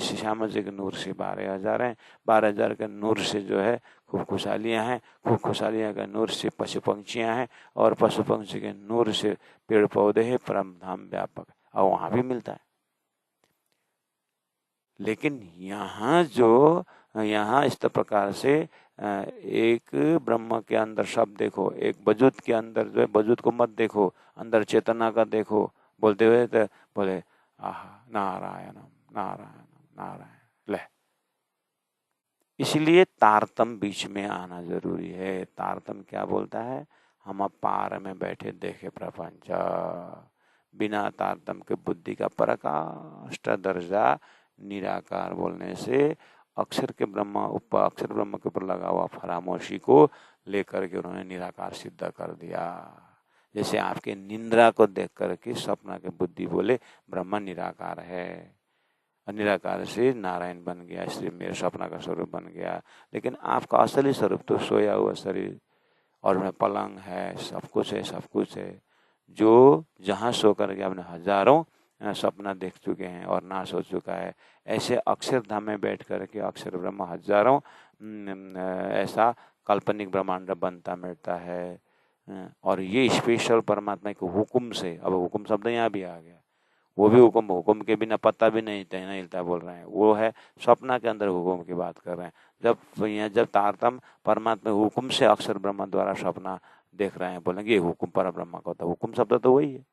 के नूर से 12,000 हैं, 12,000 के नूर से जो है खूब खुशहालियाँ हैं, खूब खुशहालियाँ के नूर से पशु पंक्षियाँ हैं, और पशु पंक्षी के नूर से पेड़ पौधे हैं, परम धाम व्यापक, और वहाँ भी मिलता है। लेकिन यहाँ इस प्रकार से एक ब्रह्म के अंदर शब्द देखो, एक वजूद के अंदर जो है, वजूद को मत देखो, अंदर चेतना का देखो, बोलते हुए तो बोले आह नारायणम नारायणम नारायण। ले इसलिए तारतम बीच में आना जरूरी है। तारतम क्या बोलता है, हम पार में बैठे देखे प्रपंच, बिना तारतम के बुद्धि का पराकाष्ठ दर्जा निराकार बोलने से अक्षर के ब्रह्म अक्षर ब्रह्म के ऊपर लगा हुआ फरामोशी को लेकर के उन्होंने निराकार सिद्ध कर दिया। जैसे आपके निंद्रा को देख करके सपना के बुद्धि बोले ब्रह्म निराकार है, और निराकार से नारायण बन गया, इसलिए मेरे सपना का स्वरूप बन गया। लेकिन आपका असली स्वरूप तो सोया हुआ शरीर, और में पलंग है, सब कुछ है, जो जहाँ सो करके आपने हजारों सपना देख चुके हैं और नाश हो चुका है। ऐसे अक्षर धाम में बैठ करके अक्षर ब्रह्म हजारों ऐसा काल्पनिक ब्रह्मांड बनता मिलता है। और ये स्पेशल परमात्मा के हुक्म से, अब हुक्म शब्द यहाँ भी आ गया, वो भी हुक्म के बिना पता भी नहीं हिलता बोल रहे हैं, वो है सपना के अंदर हुक्म की बात कर रहे हैं। जब तारतम परमात्मा हुक्म से अक्षर ब्रह्म द्वारा सपना देख रहे हैं, बोलेंगे ये हुक्म पर ब्रह्म का होता है, हुक्म शब्द तो वही है।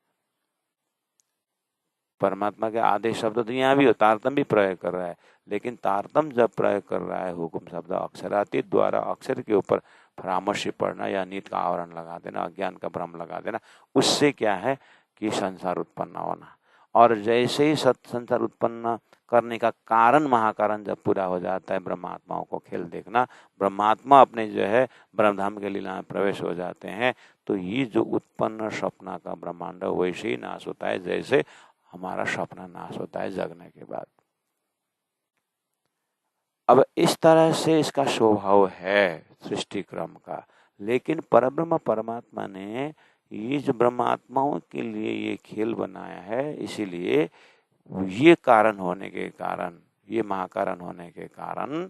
परमात्मा के आदेश शब्द तो यहाँ भी हो, तारतम भी प्रयोग कर रहा है, लेकिन तारतम जब प्रयोग कर रहा है हुक्म शब्द अक्षरातीत द्वारा अक्षर के ऊपर परामर्शी पढ़ना या नीत का आवरण लगा देना, अज्ञान का भ्रम लगा देना, उससे क्या है कि संसार उत्पन्न होना। और जैसे ही संसार उत्पन्न करने का कारण महाकारण जब पूरा हो जाता है, ब्रह्मात्माओं को खेल देखना, ब्रह्मात्मा अपने जो है ब्रह्मधाम के लीला में प्रवेश हो जाते हैं, तो ये जो उत्पन्न सपना का ब्रह्मांड वैसे ही नाश होता है जैसे हमारा सपना नाश होता है जगने के बाद। अब इस तरह से इसका स्वभाव है सृष्टि क्रम का, लेकिन परब्रह्म परमात्मा ने ये जो ब्रह्मात्माओं के लिए ये खेल बनाया है, इसीलिए ये कारण होने के कारण, ये महाकारण होने के कारण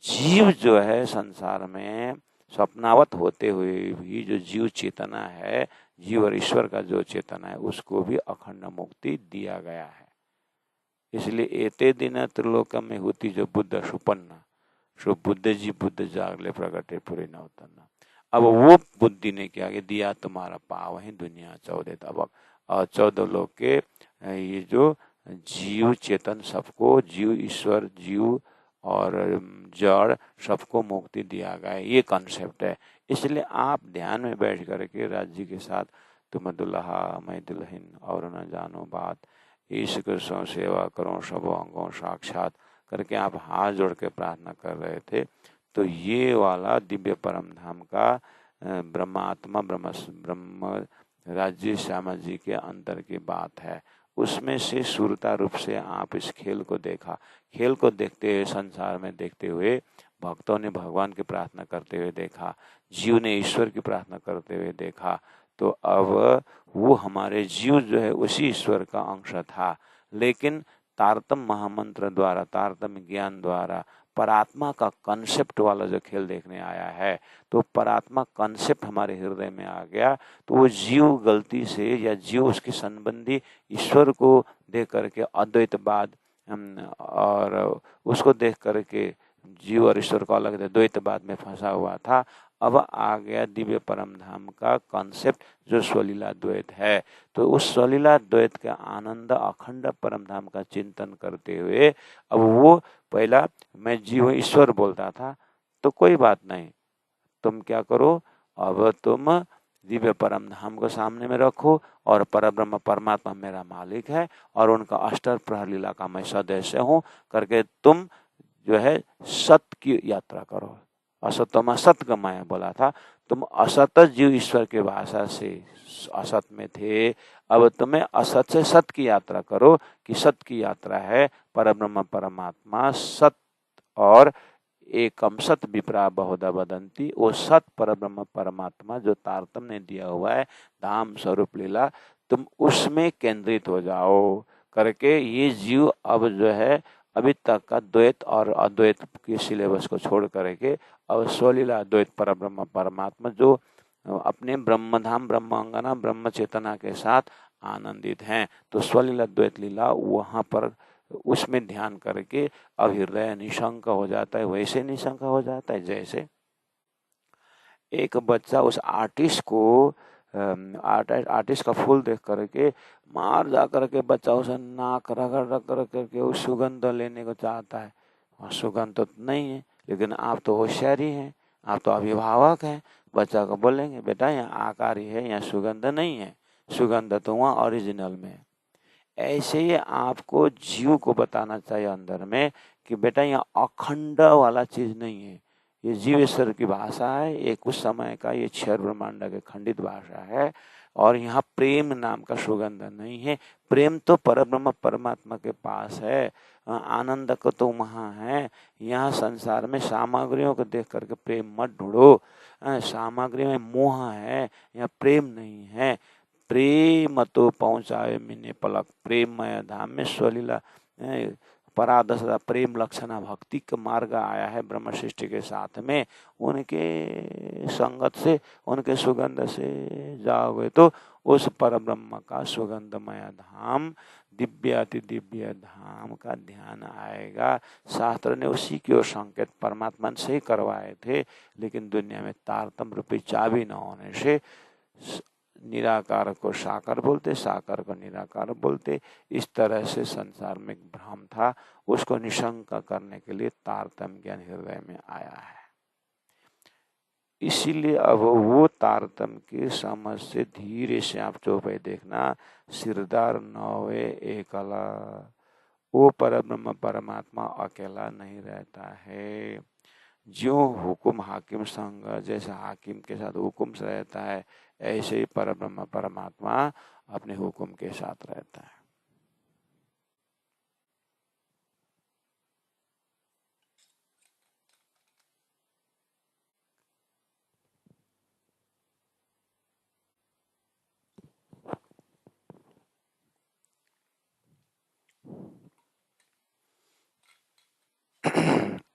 जीव जो है संसार में स्वप्नावत होते हुए भी जो जीव चेतना है, जीव और ईश्वर का जो चेतना है, उसको भी अखंड मुक्ति दिया गया है। इसलिए एते दिन त्रिलोकम में होती जो बुद्ध सुपन्न, सो बुद्ध जी बुद्ध जागले प्रगटे पूरे नवतन। अब वो बुद्धि ने क्या दिया, तुम्हारा पाव है दुनिया 14 अब 14 लोग के ये जो जीव चेतन सबको, जीव ईश्वर जीव और जड़ सबको मुक्ति दिया गया, ये कॉन्सेप्ट है। इसलिए आप ध्यान में बैठ करके राज्य के साथ तुम दुल्हा मैं दुल्हन और न जानो बात, ईश्वर सो सेवा करो सब अंगों साक्षात करके आप हाथ जोड़ के प्रार्थना कर रहे थे। तो ये वाला दिव्य परम धाम का ब्रह्मात्मा ब्रह्म राज्य श्यामा जी के अंदर की बात है। उसमें से सुरता रूप से आप इस खेल को देखा, खेल को देखते हुए संसार में देखते हुए भक्तों ने भगवान की प्रार्थना करते हुए देखा, जीव ने ईश्वर की प्रार्थना करते हुए देखा। तो अब वो हमारे जीव जो है उसी ईश्वर का अंश था, लेकिन तारतम महामंत्र द्वारा, तारतम ज्ञान द्वारा परात्मा का कॉन्सेप्ट वाला जो खेल देखने आया है, तो परात्मा कॉन्सेप्ट हमारे हृदय में आ गया। तो वो जीव गलती से या जीव उसके संबंधी ईश्वर को देख करके अद्वैतवाद और उसको देख करके जीव और ईश्वर को अलग द्वैतवाद में फंसा हुआ था। अब आ गया दिव्य परम धाम का कॉन्सेप्ट जो स्वलीला द्वैत है। तो उस स्वलीला द्वैत का आनंद अखंड परम धाम का चिंतन करते हुए अब वो पहला मैं जीव ईश्वर बोलता था, तो कोई बात नहीं, तुम क्या करो, अब तुम दिव्य परम धाम को सामने में रखो और परब्रह्म परमात्मा मेरा मालिक है और उनका अष्टर प्रहर लीला का मैं सदस्य हूँ करके तुम जो है सत्य की यात्रा करो। असतमा सत गमाया बोला था, तुम असत जीव ईश्वर के भाषा से असत में थे, अब तुम्हें असत से सत की यात्रा करो कि सत की यात्रा है परब्रह्म परमात्मा सत और एकम सत विप्रा बहुधा वदंती, वो सत परब्रह्म परमात्मा जो तारतम ने दिया हुआ है धाम स्वरूप लीला, तुम उसमें केंद्रित हो जाओ करके ये जीव अब जो है अभी तक का द्वैत और अद्वैत के सिलेबस को छोड़ करके अब स्वलीला अद्वैत परब्रह्म परमात्मा जो अपने ब्रह्मधाम ब्रह्मांगना ब्रह्म चेतना के साथ आनंदित हैं, तो स्वलीला द्वैत लीला वहाँ पर उसमें ध्यान करके अब हृदय निशंक हो जाता है। वैसे निशंक हो जाता है जैसे एक बच्चा उस आर्टिस्ट को आर्टिस्ट का फूल देख करके मार जा करके बच्चा उसे नाक रगड़ रगड़ करके उस सुगंध लेने को चाहता है, और सुगंध तो नहीं है। लेकिन आप तो होशियारी हैं, आप तो अभिभावक हैं, बच्चा को बोलेंगे बेटा यहाँ आकार ही है, यहाँ सुगंध नहीं है, सुगंध तो वहाँ ओरिजिनल में है। ऐसे ही आपको जीव को बताना चाहिए अंदर में कि बेटा यहाँ अखंड वाला चीज नहीं है, ये जीवेश्वर की भाषा है, एक उस समय का ये क्षर ब्रह्मांड के खंडित भाषा है, और यहाँ प्रेम नाम का सुगंध नहीं है। प्रेम तो परब्रह्म परमात्मा के पास है, आनंद को तो वहाँ है। यहाँ संसार में सामग्रियों को देख करके प्रेम मत ढूंढो, सामग्री में मोह है, यहाँ प्रेम नहीं है। प्रेम तो पहुँचाए मिने पलक, प्रेममय धाम में स्वलीला परादश प्रेम लक्षणा भक्ति का मार्ग आया है ब्रह्म सृष्टि के साथ में। उनके संगत से उनके सुगंध से जाओगे तो उस परब्रह्म का सुगंधमय धाम दिव्य अति दिव्य धाम का ध्यान आएगा। शास्त्र ने उसी की ओर संकेत परमात्मा से ही करवाए थे, लेकिन दुनिया में तारतम्य रूपी चाबी न होने से निराकार को साकार बोलते, साकार को निराकार बोलते। इस तरह से संसार में एक भ्रम था, उसको निशंक करने के लिए तारतम्य ज्ञान हृदय में आया है। इसीलिए अब वो तारतम्य की समझ से धीरे से आप चौपाई देखना, सिरदार नौवे एकला, वो परब्रह्म परमात्मा अकेला नहीं रहता है। ज्यों हुकुम हाकिम संग, जैसे हाकिम के साथ हुकुम से रहता है, ऐसे ही परब्रह्म परमात्मा अपने हुकुम के साथ रहता है।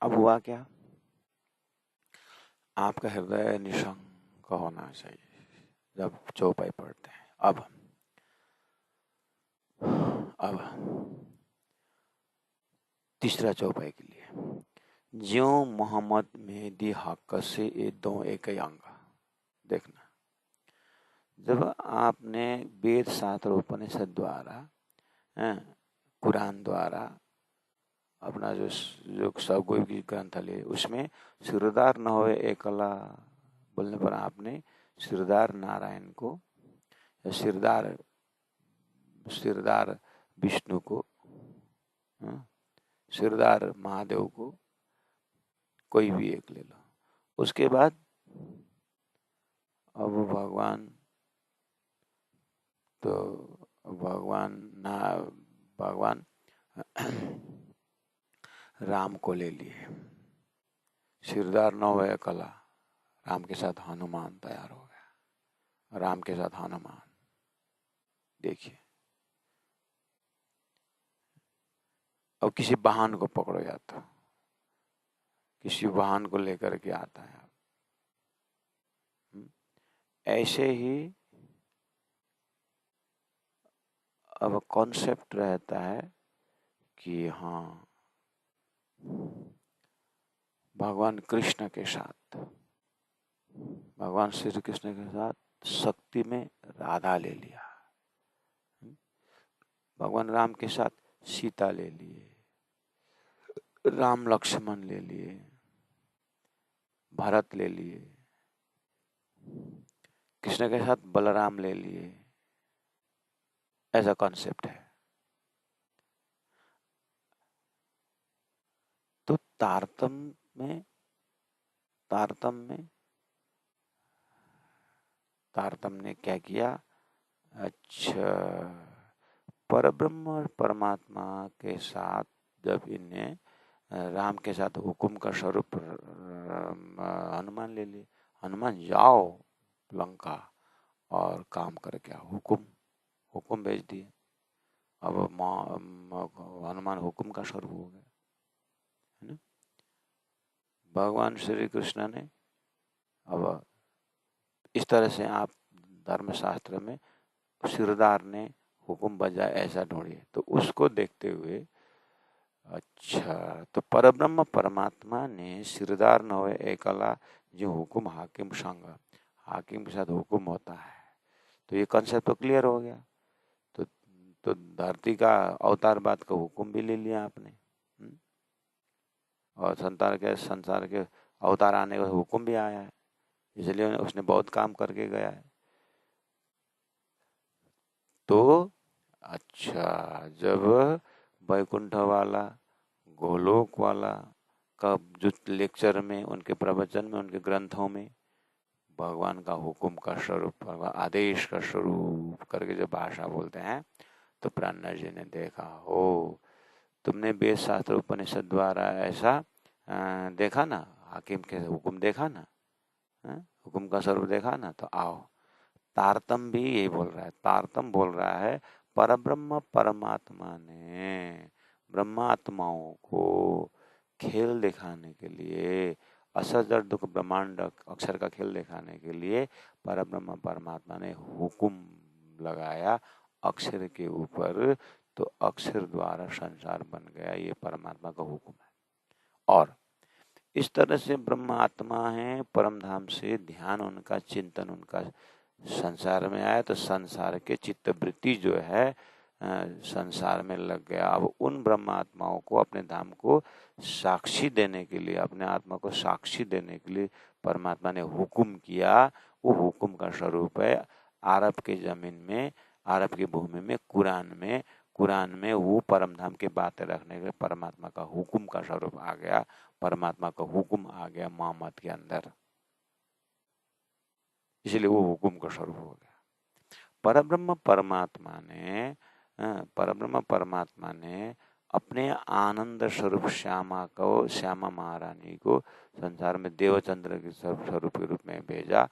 अब हुआ क्या? आपका हृदय निशंक होना चाहिए जब चौपाई पढ़ते हैं। अब तीसरा चौपाई के लिए, ज्यों मोहम्मद मेहदी हक से ये दो एक ही अंग। देखना, जब आपने वेद शास्त्र उपनिषद द्वारा, कुरान द्वारा, अपना जो सगोई की ग्रंथ ले, उसमें सिरदार न होए एकला बोलने पर आपने सिरदार नारायण को, सिरदार विष्णु को, सिरदार महादेव को, कोई भी एक ले लो। उसके बाद अब भगवान, तो भगवान राम को ले लिए, सिरदार नौ है कला, राम के साथ हनुमान तैयार हो गया। राम के साथ हनुमान, देखिए अब किसी वाहन को पकड़ो, या तो किसी वाहन को लेकर के आता है। ऐसे ही अब कॉन्सेप्ट रहता है कि हाँ, भगवान कृष्ण के साथ, भगवान श्री कृष्ण के साथ शक्ति में राधा ले लिया, भगवान राम के साथ सीता ले लिए, राम लक्ष्मण ले लिए, भरत ले लिए, कृष्ण के साथ बलराम ले लिए। ऐसा कॉन्सेप्ट है। तो तारतम्य ने क्या किया? अच्छा, परब्रह्म और परमात्मा के साथ जब इन्हें राम के साथ हुकुम का स्वरूप हनुमान ले लिए, हनुमान जाओ लंका और काम करके आओ, हुकुम भेज दिए। अब हनुमान हुकुम का स्वरूप हो गया, है ना। भगवान श्री कृष्ण ने, अब इस तरह से आप धर्मशास्त्र में सिरदार ने हुकुम बजाय ऐसा ढूंढिए, तो उसको देखते हुए, अच्छा, तो परब्रह्म परमात्मा ने सिरदार न होए एकला, जो हुकुम हाकिम संग, हाकिम के साथ हुकुम होता है। तो ये कंसेप्ट तो क्लियर हो गया। तो धरती का अवतार बाद का हुकुम भी ले लिया आपने, और संसार के अवतार आने का हुकुम भी आया है, इसलिए उसने बहुत काम करके गया है। तो अच्छा, जब वैकुंठ वाला, गोलोक वाला का जो लेक्चर में, उनके प्रवचन में, उनके ग्रंथों में भगवान का हुकुम का स्वरूप, आदेश का स्वरूप करके जो भाषा बोलते हैं, तो प्राणनाथ जी ने देखा, हो तुमने वेद शास्त्र उपनिषद द्वारा ऐसा देखा ना, हाकिम के हुकुम देखा ना, हुकुम का स्वरूप देखा ना, तो आओ। तारतम भी यही बोल रहा है। तारतम बोल रहा है परब्रह्म परमात्मा ने ब्रह्मात्माओं को खेल दिखाने के लिए, असजर दुख ब्रह्मांड अक्षर का खेल दिखाने के लिए परब्रह्म परमात्मा ने हुकुम लगाया अक्षर के ऊपर, तो अक्षर द्वारा संसार बन गया। ये परमात्मा का हुक्म है। और इस तरह से ब्रह्म आत्मा है, परम धाम से ध्यान उनका, चिंतन उनका संसार में आया तो संसार के चित्तवृत्ति जो है संसार में लग गया। अब उन ब्रह्मात्माओं को अपने धाम को साक्षी देने के लिए, अपने आत्मा को साक्षी देने के लिए परमात्मा ने हुक्म किया। वो हुक्म का स्वरूप है अरब के जमीन में, अरब की भूमि में, कुरान में वो परम धाम की बातें रखने के लिए परमात्मा का हुक्म का स्वरूप आ गया, परमात्मा का हुक्म आ गया मोहम्मद के अंदर, इसलिए वो हुक्म का स्वरूप हो गया। परब्रह्म परमात्मा ने अपने आनंद स्वरूप श्यामा महारानी को संसार में देवचंद्र के स्वरूप के रूप में भेजा।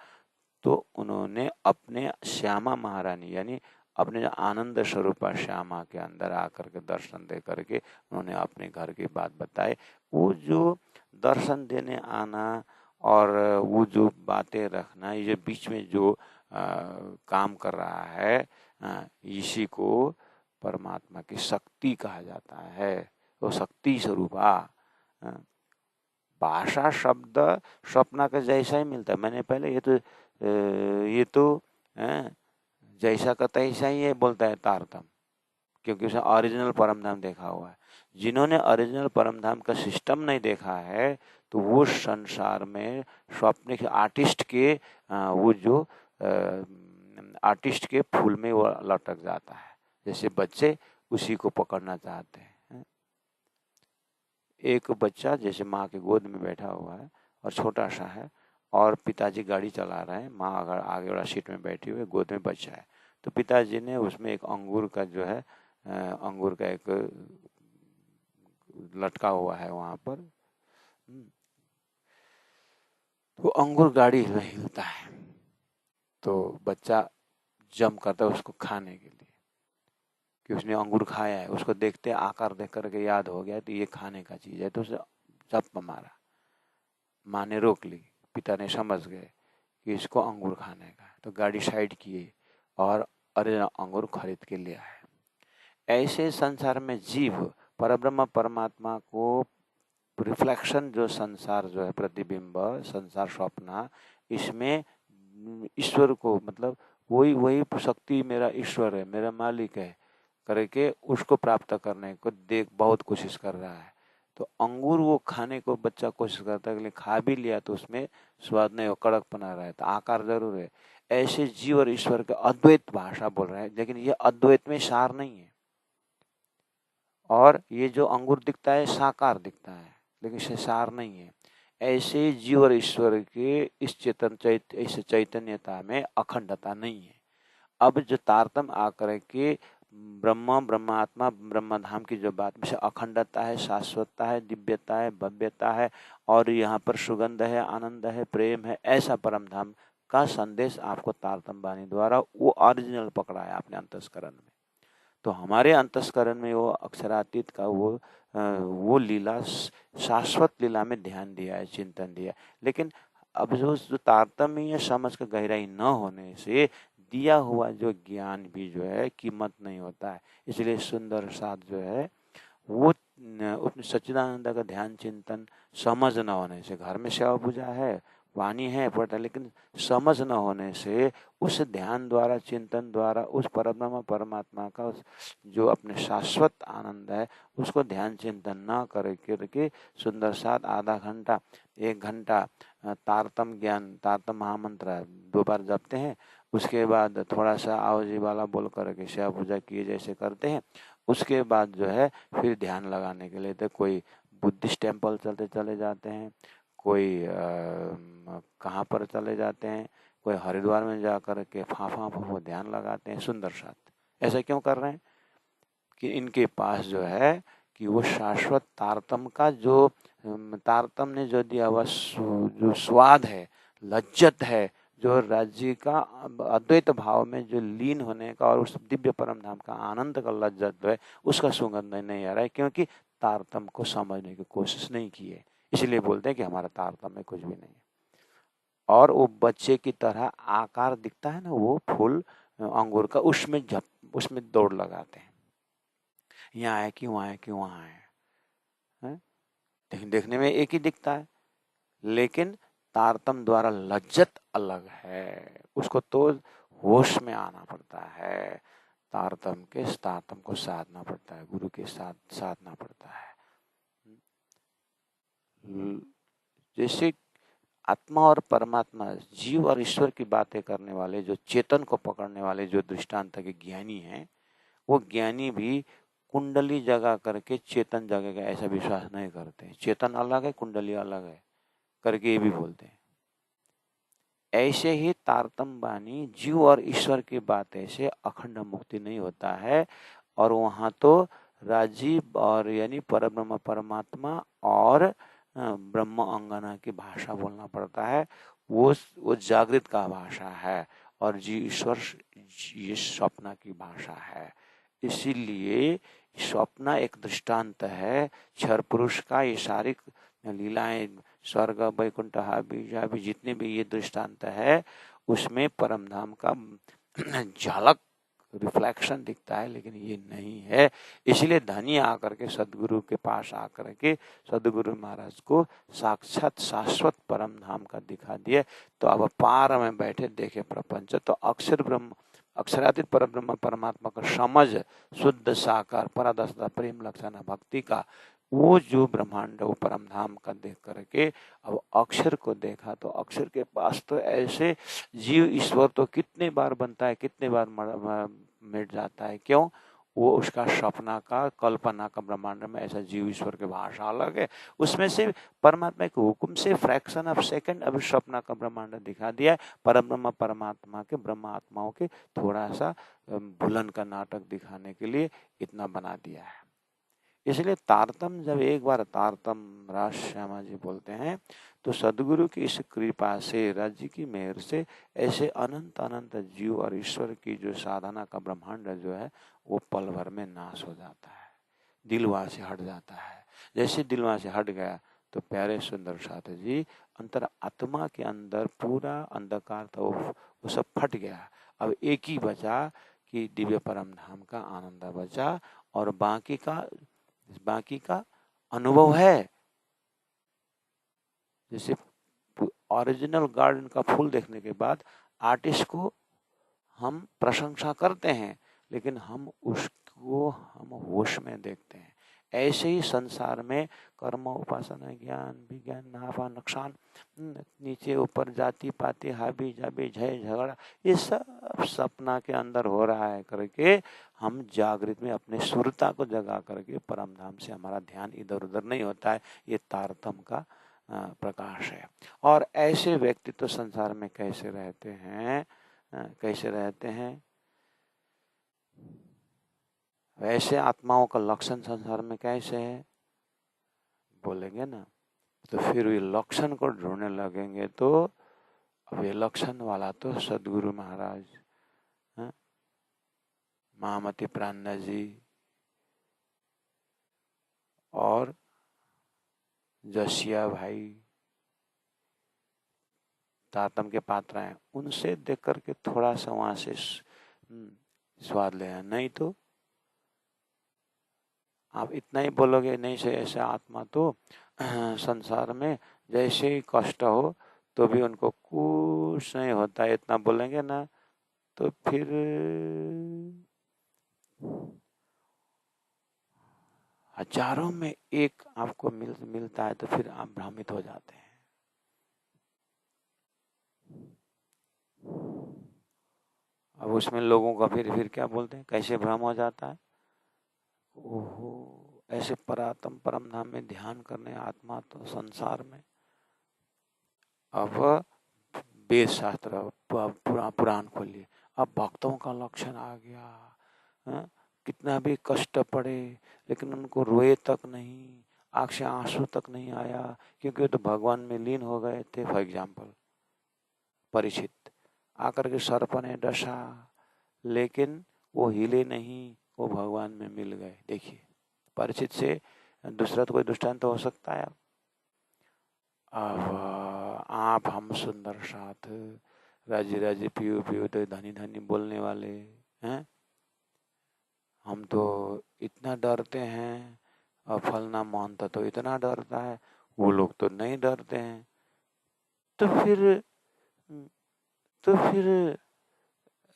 तो उन्होंने अपने श्यामा महारानी यानी अपने जो आनंद स्वरूप श्यामा के अंदर आकर के दर्शन दे करके उन्होंने अपने घर की बात बताई। वो जो दर्शन देने आना और वो जो बातें रखना, ये जो बीच में जो काम कर रहा है, इसी को परमात्मा की शक्ति कहा जाता है। वो शक्ति स्वरूपा। भाषा शब्द स्वप्न का जैसा ही मिलता है। मैंने पहले ये तो जैसा का तैसा ही है बोलता है तारतम, क्योंकि उसने ओरिजिनल परमधाम देखा हुआ है। जिन्होंने ओरिजिनल परमधाम का सिस्टम नहीं देखा है तो वो संसार में स्वप्न के आर्टिस्ट के वो जो आर्टिस्ट के फूल में वो लटक जाता है। जैसे बच्चे उसी को पकड़ना चाहते हैं। एक बच्चा जैसे माँ के गोद में बैठा हुआ है और छोटा सा है और पिताजी गाड़ी चला रहे हैं, माँ अगर आगे वाला सीट में बैठी हुई है, गोद में बच्चा है, तो पिताजी ने उसमें एक अंगूर का जो है अंगूर का एक लटका हुआ है वहां पर, तो अंगूर गाड़ी में हिलता है तो बच्चा जंप करता है उसको खाने के लिए कि उसने अंगूर खाया है। उसको देखते आकार देख करके याद हो गया तो ये खाने का चीज है, तो उसे जंप मारा। माँ ने रोक ली, पिता ने समझ गए कि इसको अंगूर खाने का, तो गाड़ी साइड किए और अरे अंगूर खरीद के ले आए। ऐसे संसार में जीव परब्रह्म परमात्मा को रिफ्लेक्शन, जो संसार जो है प्रतिबिंब, संसार स्वप्न, इसमें ईश्वर को मतलब वही शक्ति मेरा ईश्वर है, मेरा मालिक है करके उसको प्राप्त करने को बहुत कोशिश कर रहा है। तो अंगूर वो खाने को बच्चा कोशिश करता है, लेकिन खा भी लिया तो उसमें स्वाद नहीं हो, कड़कपना रहा है, तो आकार जरूर है। ऐसे जीव और ईश्वर का अद्वैत भाषा बोल रहे हैं, लेकिन ये अद्वैत में सार नहीं है। और ये जो अंगूर दिखता है साकार दिखता है, लेकिन इसे सार नहीं है। ऐसे जीव और ईश्वर के इस इस चैतन्यता में अखंडता नहीं है। अब जो तारतम आकर के ब्रह्मात्मा ब्रह्मधाम की जो बात में से अखंडता है, शाश्वतता है, दिव्यता है, भव्यता है और यहाँ पर सुगंध है, आनंद है, प्रेम है, ऐसा परम धाम का संदेश आपको तारतम वाणी द्वारा वो ओरिजिनल पकड़ा है अपने अंतस्करण में। तो हमारे अंतस्करण में वो अक्षरातीत का वो लीला शाश्वत लीला में ध्यान दिया है, चिंतन दिया। लेकिन अब जो तारतम्य समझ का गहराई न होने से दिया हुआ जो ज्ञान भी जो है कीमत नहीं होता है। इसलिए सुंदर साथ जो है वो अपने सच्चिदानंद का ध्यान चिंतन समझ न होने से, घर में सेवा पूजा है, वाणी है, पढ़ता, लेकिन समझ न होने से उस ध्यान द्वारा, चिंतन द्वारा उस परब्रह्म परमात्मा का जो अपने शाश्वत आनंद है उसको ध्यान चिंतन न करके सुंदर साथ आधा घंटा 1 घंटा तारतम ज्ञान, तारतम महामंत्र 2 बार जपते हैं। उसके बाद थोड़ा सा आवजी वाला बोल करके सेवा पूजा किए जैसे करते हैं। उसके बाद जो है फिर ध्यान लगाने के लिए तो कोई बुद्धिस्ट टेम्पल चले जाते हैं, कोई कहाँ पर चले जाते हैं, कोई हरिद्वार में जा कर के फाफा ध्यान लगाते हैं। सुंदर साथ ऐसा क्यों कर रहे हैं कि इनके पास जो है कि वो शाश्वत तारतम का जो तारतम ने जो दिया हुआ जो स्वाद है, लज्जत है, जो राज्य का अद्वैत भाव में जो लीन होने का और उस दिव्य परम धाम का आनंद का लज्जत जो है उसका सुगंध नहीं आ रहा है, क्योंकि तारतम को समझने की कोशिश नहीं की है। इसलिए बोलते हैं कि हमारा तारतम में कुछ भी नहीं है। और वो बच्चे की तरह आकार दिखता है ना वो फूल अंगूर का, उसमें दौड़ लगाते हैं, यहाँ है कि वहाँ है कि वहाँ है, लेकिन देखने में एक ही दिखता है, लेकिन तारतम द्वारा लज्जत अलग है, उसको तो होश में आना पड़ता है। तारतम के तारतम को साधना पड़ता है, गुरु के साथ साधना पड़ता है। जैसे आत्मा और परमात्मा, जीव और ईश्वर की बातें करने वाले, जो चेतन को पकड़ने वाले जो दृष्टांत के ज्ञानी हैं, वो ज्ञानी भी कुंडली जगा करके चेतन जगेगा ऐसा विश्वास नहीं करते। चेतन अलग है, कुंडली अलग है करके ये भी बोलते हैं। ऐसे ही तारतम वाणी जीव और ईश्वर की बातें से अखंड मुक्ति नहीं होता है, और वहाँ तो राजीव और यानी परब्रह्म परमात्मा और ब्रह्म अंगना की भाषा बोलना पड़ता है। वो जागृत का भाषा है, और जी ईश्वर ये स्वप्न की भाषा है। इसीलिए स्वप्न एक दृष्टांत है क्षर पुरुष का। ये सारी लीलाएं, स्वर्ग वैकुंठ हाबी जितने भी ये दृष्टांत है, उसमें परम धाम का झलक रिफ्लेक्शन दिखता है, लेकिन ये नहीं है। इसलिए धनी आकर के सदगुरु के पास आकर के सदगुरु महाराज को साक्षात शाश्वत परम धाम का दिखा दिए। तो अब पार में बैठे देखे प्रपंच, तो अक्षर ब्रह्म अक्षरातीत पर ब्रह्म परमात्मा का समझ, शुद्ध साकार परादशता प्रेम लक्षण भक्ति का वो जो ब्रह्मांड वो परम धाम का देख करके अब अक्षर को देखा, तो अक्षर के पास तो ऐसे जीव ईश्वर तो कितने बार बनता है, कितने बार मिट जाता है। क्यों? वो उसका सपना का कल्पना का ब्रह्मांड में ऐसा जीव ईश्वर की भाषा अलग है। उसमें से परमात्मा के हुक्म से फ्रैक्शन ऑफ सेकंड अभी सपना का ब्रह्मांड दिखा दिया। परब्रह्म परमात्मा के ब्रह्म आत्माओं के थोड़ा सा भुलन का नाटक दिखाने के लिए इतना बना दिया है। इसलिए तारतम, जब एक बार तारतम राज श्यामा जी बोलते हैं, तो सदगुरु की इस कृपा से, राज्य की मेहर से ऐसे अनंत अनंत जीव और ईश्वर की जो साधना का ब्रह्मांड जो है वो पल भर में नाश हो जाता है, दिल वहां से हट जाता है। जैसे दिल वहां से हट गया तो प्यारे सुंदर साथ जी अंतर आत्मा के अंदर पूरा अंधकार था, वो सब फट गया। अब एक ही बचा कि दिव्य परम धाम का आनंद बचा, और बाकी का अनुभव है। जैसे ओरिजिनल गार्डन का फूल देखने के बाद आर्टिस्ट को हम प्रशंसा करते हैं, लेकिन हम उसको होश में देखते हैं। ऐसे ही संसार में कर्म, उपासना, ज्ञान, विज्ञान, नाफा नुकसान, नीचे ऊपर, जाति पाति, हाबी जाबी, झय झगड़ा, ये सब सपना के अंदर हो रहा है करके हम जागृत में अपने सुरता को जगा करके परम धाम से हमारा ध्यान इधर उधर नहीं होता है। ये तारतम का प्रकाश है। और ऐसे व्यक्ति तो संसार में कैसे रहते हैं, कैसे रहते हैं? वैसे आत्माओं का लक्षण संसार में कैसे है बोलेंगे ना, तो फिर ये लक्षण को ढूंढने लगेंगे। तो अब ये लक्षण वाला तो सदगुरु महाराज, महामती प्राणा जी और जसिया भाई तातम के पात्र हैं, उनसे देख करके थोड़ा सा वहां से स्वाद लेना। नहीं तो आप इतना ही बोलोगे नहीं से ऐसे आत्मा तो संसार में जैसे ही कष्ट हो तो भी उनको कुछ नहीं होता, इतना बोलेंगे ना, तो फिर हजारों में एक आपको मिलता है, तो फिर आप भ्रमित हो जाते हैं। अब उसमें लोगों का फिर क्या बोलते हैं, कैसे भ्रम हो जाता है। ओहो, ऐसे परात्म परम धाम में ध्यान करने आत्मा तो संसार में। अब वेद शास्त्र पुराण खोलिए, अब भक्तों का लक्षण आ गया। है? कितना भी कष्ट पड़े लेकिन उनको रोए तक नहीं, आंख से आंसू तक नहीं आया, क्योंकि वो तो भगवान में लीन हो गए थे। फॉर एग्जाम्पल परीक्षित आकर के सर्प ने डसा, लेकिन वो हिले नहीं, वो भगवान में मिल गए। देखिए परीक्षित से दूसरा तो कोई दृष्टांत तो हो सकता है। अब आप हम सुंदर साथ राजी राजी पियो पियो तो धनी धनी बोलने वाले हैं, हम तो इतना डरते हैं, और फलना मानता तो इतना डरता है, वो लोग तो नहीं डरते हैं। तो फिर तो फिर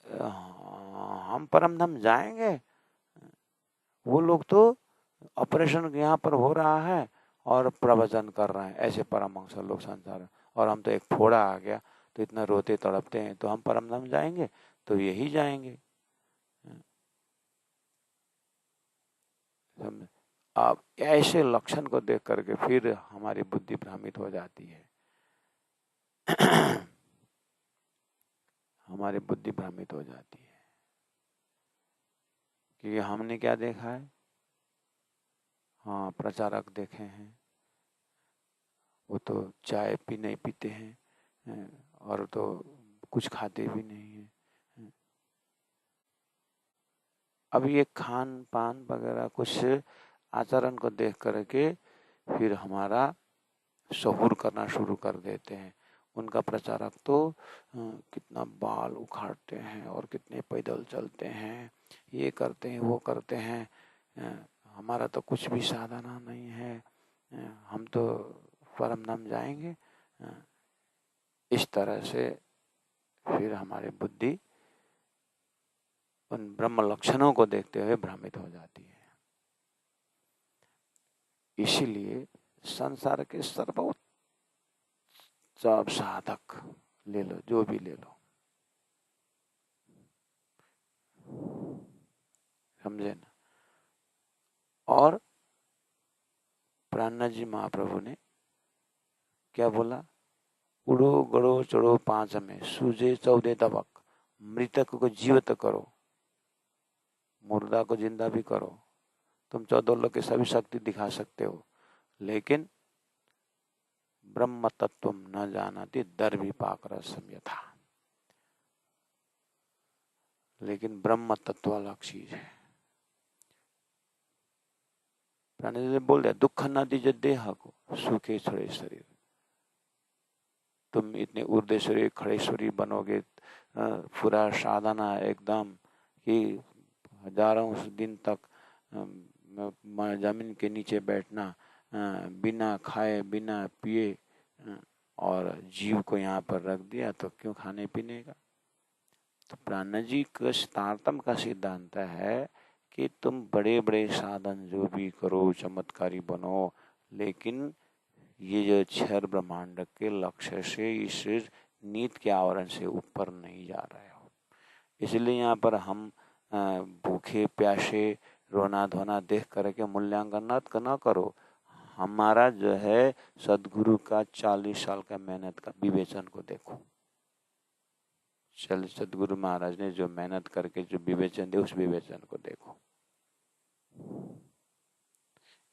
हम परम धाम जाएंगे? वो लोग तो ऑपरेशन यहाँ पर हो रहा है और प्रवचन कर रहे हैं, ऐसे परमहंस लोग संसार में, और हम तो एक फोड़ा आ गया तो इतना रोते तड़पते हैं, तो हम परम धाम जाएंगे? तो यही जाएंगे। अब ऐसे लक्षण को देख करके फिर हमारी बुद्धि भ्रमित हो जाती है। हमारी बुद्धि भ्रमित हो जाती है कि हमने क्या देखा है। हाँ, प्रचारक देखे हैं, वो तो चाय भी नहीं पीते हैं और तो कुछ खाते भी नहीं हैं। अब ये खान पान वगैरह कुछ आचरण को देख करके फिर हमारा सहूर करना शुरू कर देते हैं। उनका प्रचारक तो कितना बाल उखाड़ते हैं और कितने पैदल चलते हैं, ये करते हैं, वो करते हैं, हमारा तो कुछ भी साधना नहीं है, हम तो परम धाम जाएंगे। इस तरह से फिर हमारी बुद्धि उन ब्रह्म लक्षणों को देखते हुए भ्रमित हो जाती है। इसीलिए संसार के सर्वोच्च साधक ले लो, जो भी ले लो, समझे ना। और प्राणनाथ जी महाप्रभु ने क्या बोला? उड़ो गड़ो चढ़ो पांच में, सूझे 14 तबक, मृतक को जीवित करो, मुर्दा को जिंदा भी करो। तुम 14 लोग की सभी शक्ति दिखा सकते हो, लेकिन ब्रह्म तत्व न जानती दर्विपाक रसम यथा। लेकिन ब्रह्म तत्व अलग चीज है। प्राणी ने बोल दिया, दुख न दीजिए देह को, सुखे छड़े शरीर। तुम इतने ऊर्ध्व शरीर खड़े शरीर बनोगे, पूरा साधना एकदम कि हजारों दिन तक जमीन के नीचे बैठना, बिना खाए बिना पिए, और जीव को यहाँ पर रख दिया, तो क्यों खाने पीने का? तो प्राण जी का तारतम का सिद्धांत है कि तुम बड़े बड़े साधन जो भी करो, चमत्कारी बनो, लेकिन ये जो क्षर ब्रह्मांड के लक्ष्य से, इस नीत के आवरण से ऊपर नहीं जा रहे हो। इसलिए यहाँ पर हम भूखे प्यासे रोना धोना देख करके मूल्यांकन न करो। हमारा जो है सदगुरु का 40 साल का मेहनत का विवेचन को देखो। सदगुरु महाराज ने जो मेहनत करके जो विवेचन दिया, उस विवेचन को देखो।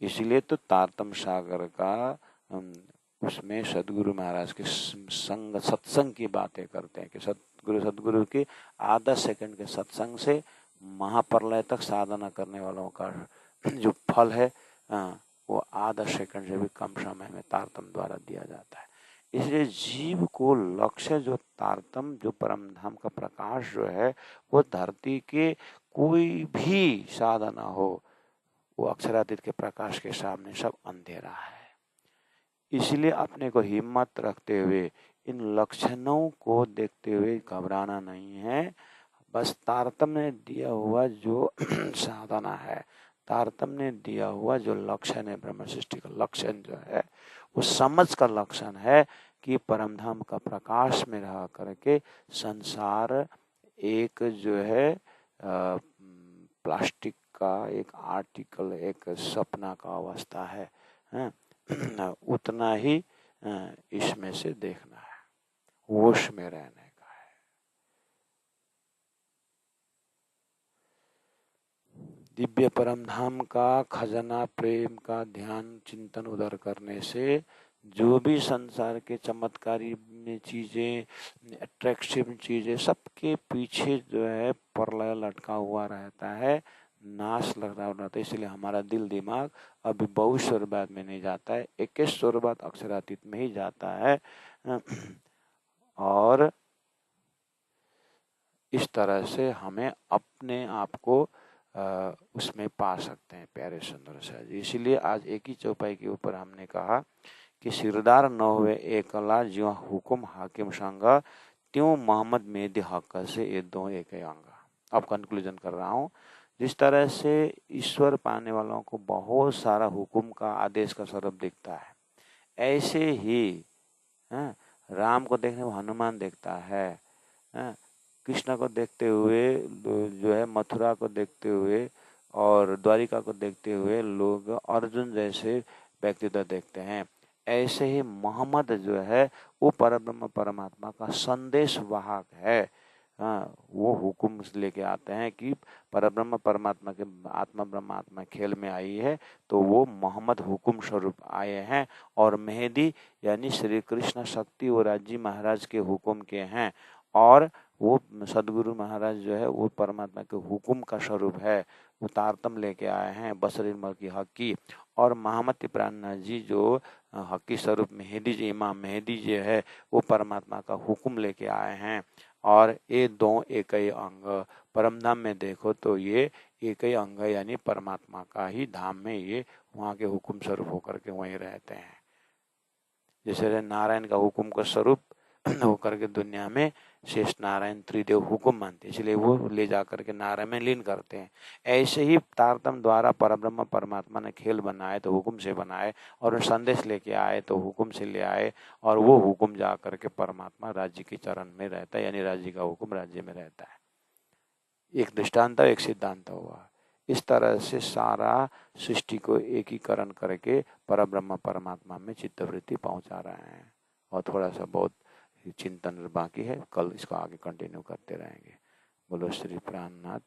इसलिए तो तारतम सागर का उसमें सदगुरु महाराज के संग सत्संग की बातें करते हैं कि सदगुरु के आधा सेकंड के सत्संग से महाप्रलय तक साधना करने वालों का जो फल है, वो आधा सेकंड से भी कम समय में तारतम द्वारा दिया जाता है। इसलिए जीव को लक्ष्य जो तारतम, जो परम धाम का प्रकाश जो है, वो धरती के कोई भी साधना हो, वो अक्षरातीत के प्रकाश के सामने सब अंधेरा है। इसलिए अपने को हिम्मत रखते हुए इन लक्षणों को देखते हुए घबराना नहीं है। बस तारतम ने दिया हुआ जो साधना है, तारतम ने दिया हुआ जो लक्षण है, ब्रह्म सृष्टि का लक्षण जो है, वो समझ का लक्षण है कि परमधाम का प्रकाश में रह करके संसार एक जो है प्लास्टिक का एक आर्टिकल, एक सपना का अवस्था है, उतना ही इसमें से देखना है, होश में रहने का है। दिव्य परमधाम का खजाना प्रेम का ध्यान चिंतन उधर करने से जो भी संसार के चमत्कारी चीजें, अट्रैक्टिव चीजें, सबके पीछे जो है प्रलय लटका हुआ रहता है, नाश लग रहा होता है। इसलिए हमारा दिल दिमाग अभी बहुत स्वरबाद में नहीं जाता है, 21 स्वरबाद अक्षरातीत में ही जाता है। और इस तरह से हमें अपने आप को उसमें पा सकते हैं प्यारे सुंदर शाह जी। इसीलिए आज एक ही चौपाई के ऊपर हमने कहा कि सिरदार न हुए एकला ज्यों हुकुम हाकिम संग, त्यों मोहम्मद मेहदी हक से ये दो एक अंग। अब कंक्लूजन कर रहा हूँ। जिस तरह से ईश्वर पाने वालों को बहुत सारा हुकुम का आदेश का स्वरूप दिखता है, ऐसे ही राम को देखने में हनुमान देखता है, कृष्ण को देखते हुए जो है मथुरा को देखते हुए और द्वारिका को देखते हुए लोग अर्जुन जैसे व्यक्तित्व देखते हैं। ऐसे ही मोहम्मद जो है वो परब्रह्म परमात्मा का संदेश वाहक है। वो हुक्म लेके आते हैं कि परब्रह्म परमात्मा के आत्मा ब्रह्मात्मा खेल में आई है, तो वो मोहम्मद हुक्म स्वरूप आए हैं। और मेहदी यानी श्री कृष्ण शक्ति और राजी महाराज के हुक्म के हैं, और वो सदगुरु महाराज जो है वो परमात्मा के हुक्म का स्वरूप है। वो तारतम लेके आए हैं बसरीन मल की हकी। और मोहम्मद प्राणनाथ जी जो हकी स्वरूप मेहदी जी, इमाम मेहदी जी है, वो परमात्मा का हुक्म लेके आए हैं। और ये दो एक ही अंग परम धाम में देखो तो ये एक ही अंग यानी परमात्मा का ही धाम में ये वहाँ के हुक्म स्वरूप होकर के वहीं रहते हैं। जैसे नारायण का हुक्म का स्वरूप होकर के दुनिया में शेष नारायण त्रिदेव हुक्म मानते हैं, इसलिए वो ले जाकर के नारायण में लीन करते हैं। ऐसे ही तारतम द्वारा परब्रह्म परमात्मा ने खेल बनाए तो हुक्म से बनाए, और संदेश लेके आए तो हुक्म से ले आए, और वो हुक्म जा करके परमात्मा राज्य के चरण में रहता है, यानी राज्य का हुक्म राज्य में रहता है। एक दृष्टांत एक सिद्धांत हुआ। इस तरह से सारा सृष्टि को एकीकरण करके परब्रह्म परमात्मा में चित्तवृत्ति पहुंचा रहे हैं। और थोड़ा सा बहुत चिंतन बाकी है, कल इसको आगे कंटिन्यू करते रहेंगे। बोलो श्री प्राणनाथ।